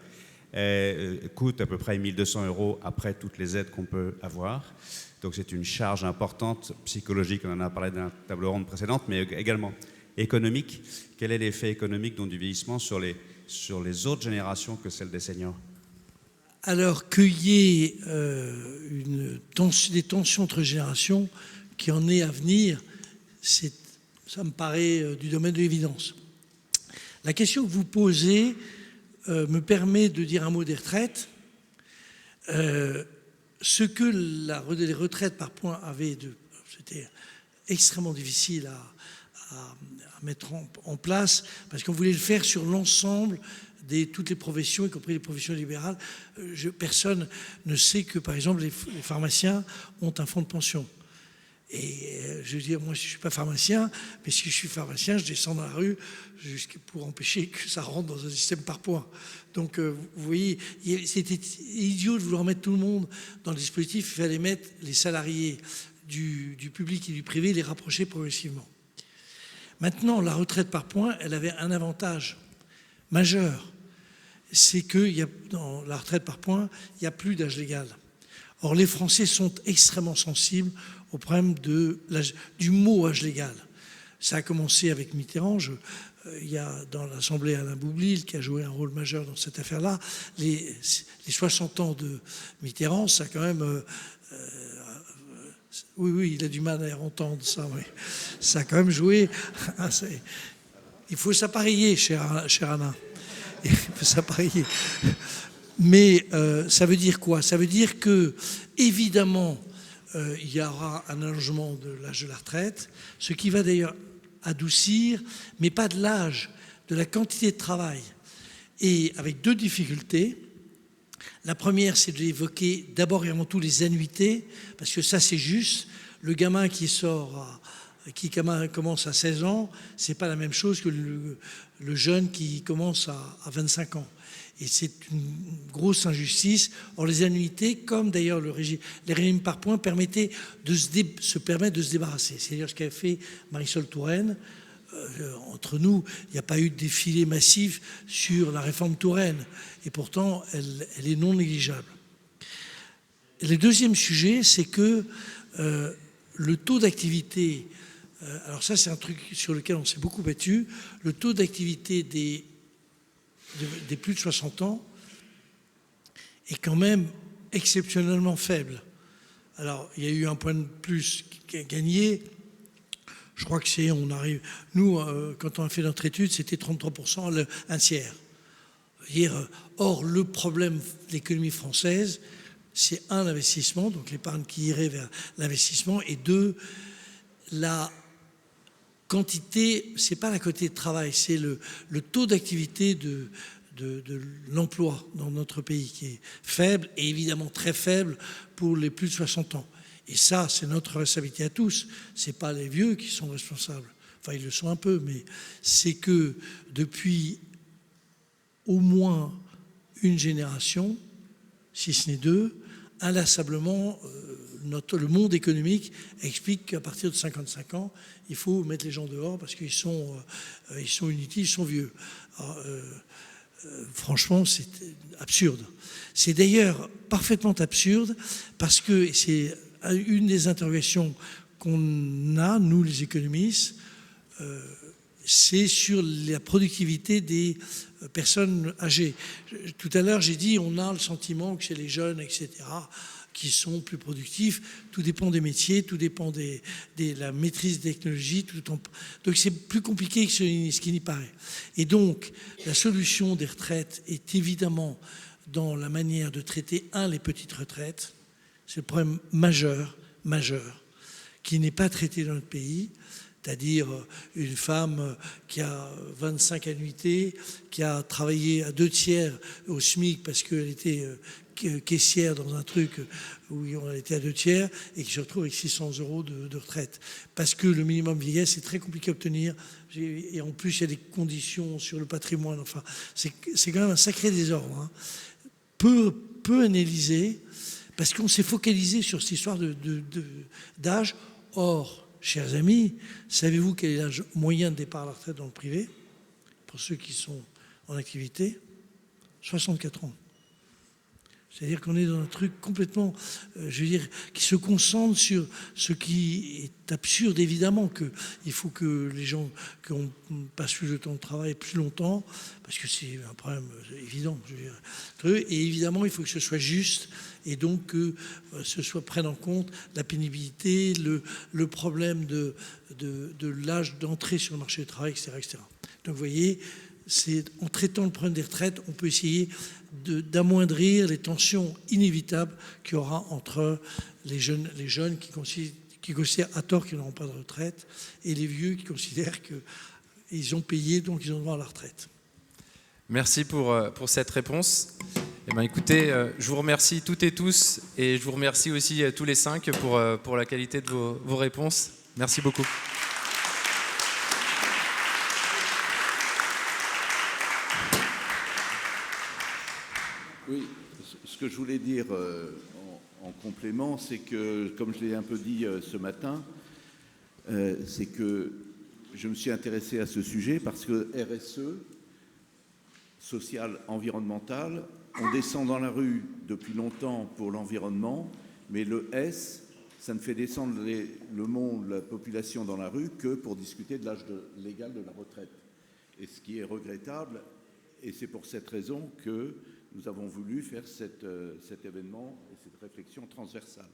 coûte à peu près 1 200 € après toutes les aides qu'on peut avoir. Donc c'est une charge importante, psychologique, on en a parlé dans la table ronde précédente, mais également économique. Quel est l'effet économique donc, du vieillissement sur les autres générations que celles des seniors? Alors qu'il y ait des tensions entre générations qui en est à venir, ça me paraît du domaine de l'évidence. La question que vous posez me permet de dire un mot des retraites. Ce que les retraites par points avaient c'était extrêmement difficile à mettre en place parce qu'on voulait le faire sur l'ensemble toutes les professions, y compris les professions libérales. Personne ne sait que, par exemple, les pharmaciens ont un fonds de pension. Et je veux dire, moi, je ne suis pas pharmacien, mais si je suis pharmacien, je descends dans la rue pour empêcher que ça rentre dans un système par points. Donc, vous voyez, c'était idiot de vouloir mettre tout le monde dans le dispositif. Il fallait mettre les salariés du public et du privé, les rapprocher progressivement. Maintenant, la retraite par points, elle avait un avantage majeur. C'est que dans la retraite par points, il n'y a plus d'âge légal. Or, les Français sont extrêmement sensibles au problème du mot âge légal. Ça a commencé avec Mitterrand. Il y a dans l'Assemblée Alain Boublil qui a joué un rôle majeur dans cette affaire-là. Les 60 ans de Mitterrand, ça a quand même... oui, il a du mal à entendre ça. Oui. Ça a quand même joué... Il faut s'appareiller, cher Alain. Il faut s'appareiller. Mais ça veut dire quoi? Ça veut dire que, évidemment, il y aura un allongement de l'âge de la retraite, ce qui va d'ailleurs adoucir, mais pas de l'âge, de la quantité de travail. Et avec deux difficultés. La première, c'est de l'évoquer d'abord et avant tout les annuités, parce que ça, c'est juste. Le gamin qui commence à 16 ans, c'est pas la même chose que le jeune qui commence à 25 ans. Et c'est une grosse injustice. Or, les annuités, comme d'ailleurs les régimes par points, permettaient de se débarrasser. C'est-à-dire ce qu'a fait Marisol Touraine. Entre nous, il n'y a pas eu de défilé massif sur la réforme Touraine. Et pourtant, elle est non négligeable. Et le deuxième sujet, c'est que le taux d'activité, alors ça c'est un truc sur lequel on s'est beaucoup battu, le taux d'activité des plus de 60 ans est quand même exceptionnellement faible. Alors, il y a eu un point de plus gagné. Je crois que c'est, on arrive, nous, quand on a fait notre étude, c'était 33%, un tiers. Or, le problème de l'économie française, c'est un, l'investissement, donc l'épargne qui irait vers l'investissement, et deux, la quantité, c'est pas la quantité de travail, c'est le taux d'activité de l'emploi dans notre pays qui est faible et évidemment très faible pour les plus de 60 ans. Et ça, c'est notre responsabilité à tous. C'est pas les vieux qui sont responsables. Enfin, ils le sont un peu, mais c'est que depuis au moins une génération, si ce n'est deux, inlassablement, le monde économique explique qu'à partir de 55 ans, il faut mettre les gens dehors parce qu'ils sont inutiles, ils sont vieux. Alors, franchement, c'est absurde. C'est d'ailleurs parfaitement absurde parce que c'est une des interrogations qu'on a, nous les économistes, c'est sur la productivité des personnes âgées. Tout à l'heure, j'ai dit on a le sentiment que chez les jeunes, etc., qui sont plus productifs, tout dépend des métiers, tout dépend de la maîtrise des technologies. Donc c'est plus compliqué que ce qui n'y paraît. Et donc la solution des retraites est évidemment dans la manière de traiter, les petites retraites. C'est le problème majeur, qui n'est pas traité dans notre pays. C'est-à-dire une femme qui a 25 annuités, qui a travaillé à 2/3 au SMIC parce qu'elle était caissière dans un truc où on était à 2/3 et qui se retrouve avec 600 € de retraite. Parce que le minimum vieillesse est très compliqué à obtenir et en plus il y a des conditions sur le patrimoine. Enfin, c'est quand même un sacré désordre. Hein. Peu analysé parce qu'on s'est focalisé sur cette histoire d'âge. Or, chers amis, savez-vous quel est l'âge moyen de départ à la retraite dans le privé pour ceux qui sont en activité? 64 ans. C'est-à-dire qu'on est dans un truc complètement, qui se concentre sur ce qui est absurde, évidemment, qu'il faut que les gens qu'on passe plus de temps de travail plus longtemps, parce que c'est un problème évident. Et évidemment, il faut que ce soit juste, et donc que ce soit prenne en compte la pénibilité, le problème de l'âge d'entrée sur le marché du travail, etc., etc. Donc vous voyez, en traitant le problème des retraites, on peut essayer d'amoindrir les tensions inévitables qu'il y aura entre les jeunes qui considèrent à tort qu'ils n'auront pas de retraite et les vieux qui considèrent qu'ils ont payé, donc ils ont droit à la retraite. Merci pour cette réponse. Eh bien, écoutez, je vous remercie toutes et tous et je vous remercie aussi tous les 5 pour la qualité de vos réponses. Merci beaucoup. Oui, ce que je voulais dire en complément, c'est que, comme je l'ai un peu dit ce matin, c'est que je me suis intéressé à ce sujet parce que RSE, social, environnemental, on descend dans la rue depuis longtemps pour l'environnement, mais le S, ça ne fait descendre le monde, la population dans la rue que pour discuter de l'âge légal de la retraite. Et ce qui est regrettable, et c'est pour cette raison que nous avons voulu faire cet événement et cette réflexion transversale.